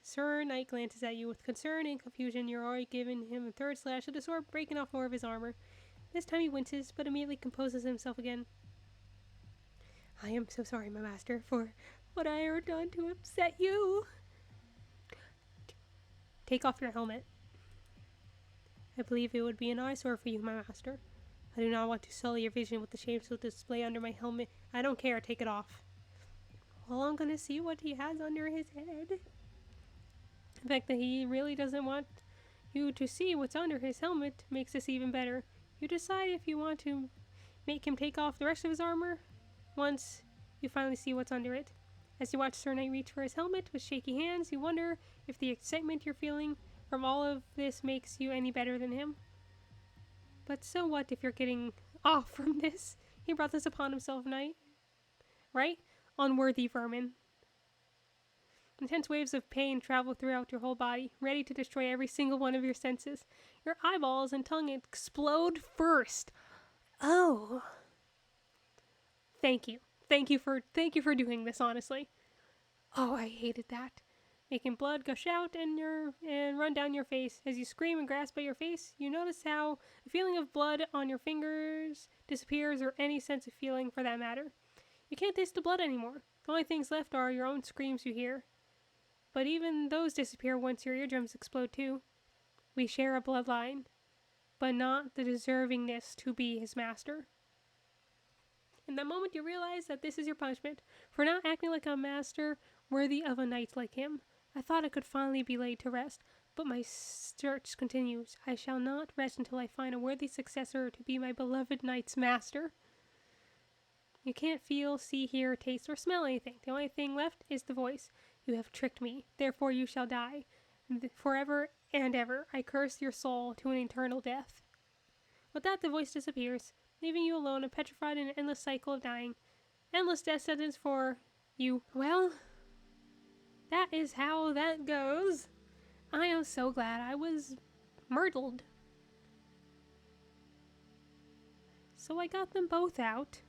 S1: Sir Knight glances at you with concern and confusion. You're already giving him a third slash of the sword, breaking off more of his armor. This time he winces, but immediately composes himself again. I am so sorry, my master, for what I have done to upset you. Take off your helmet. I believe it would be an eyesore for you, my master. I do not want to sully your vision with the shameful display under my helmet. I don't care, take it off. Well, I'm gonna see what he has under his head. The fact that he really doesn't want you to see what's under his helmet makes this even better. You decide if you want to make him take off the rest of his armor once you finally see what's under it. As you watch Sir Knight reach for his helmet with shaky hands, you wonder if the excitement you're feeling from all of this makes you any better than him. But so what if you're getting off from this? He brought this upon himself, Knight. Right? Unworthy vermin. Intense waves of pain travel throughout your whole body, ready to destroy every single one of your senses. Your eyeballs and tongue explode first. Oh. Thank you. Thank you for doing this, honestly. Oh, I hated that. Making blood gush out and run down your face. As you scream and grasp at your face, you notice how the feeling of blood on your fingers disappears, or any sense of feeling for that matter. You can't taste the blood anymore. The only things left are your own screams you hear. But even those disappear once your eardrums explode too. We share a bloodline, but not the deservingness to be his master. In that moment you realize that this is your punishment for not acting like a master worthy of a knight like him. I thought I could finally be laid to rest, but my search continues. I shall not rest until I find a worthy successor to be my beloved knight's master. You can't feel, see, hear, taste, or smell anything. The only thing left is the voice. You have tricked me, therefore you shall die. Forever and ever, I curse your soul to an eternal death. With that, the voice disappears, leaving you alone and petrified in an endless cycle of dying. Endless death sentence for you. Well, that is how that goes. I am so glad I was myrtled. So I got them both out.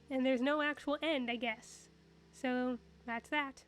S1: And there's no actual end, I guess. So that's that.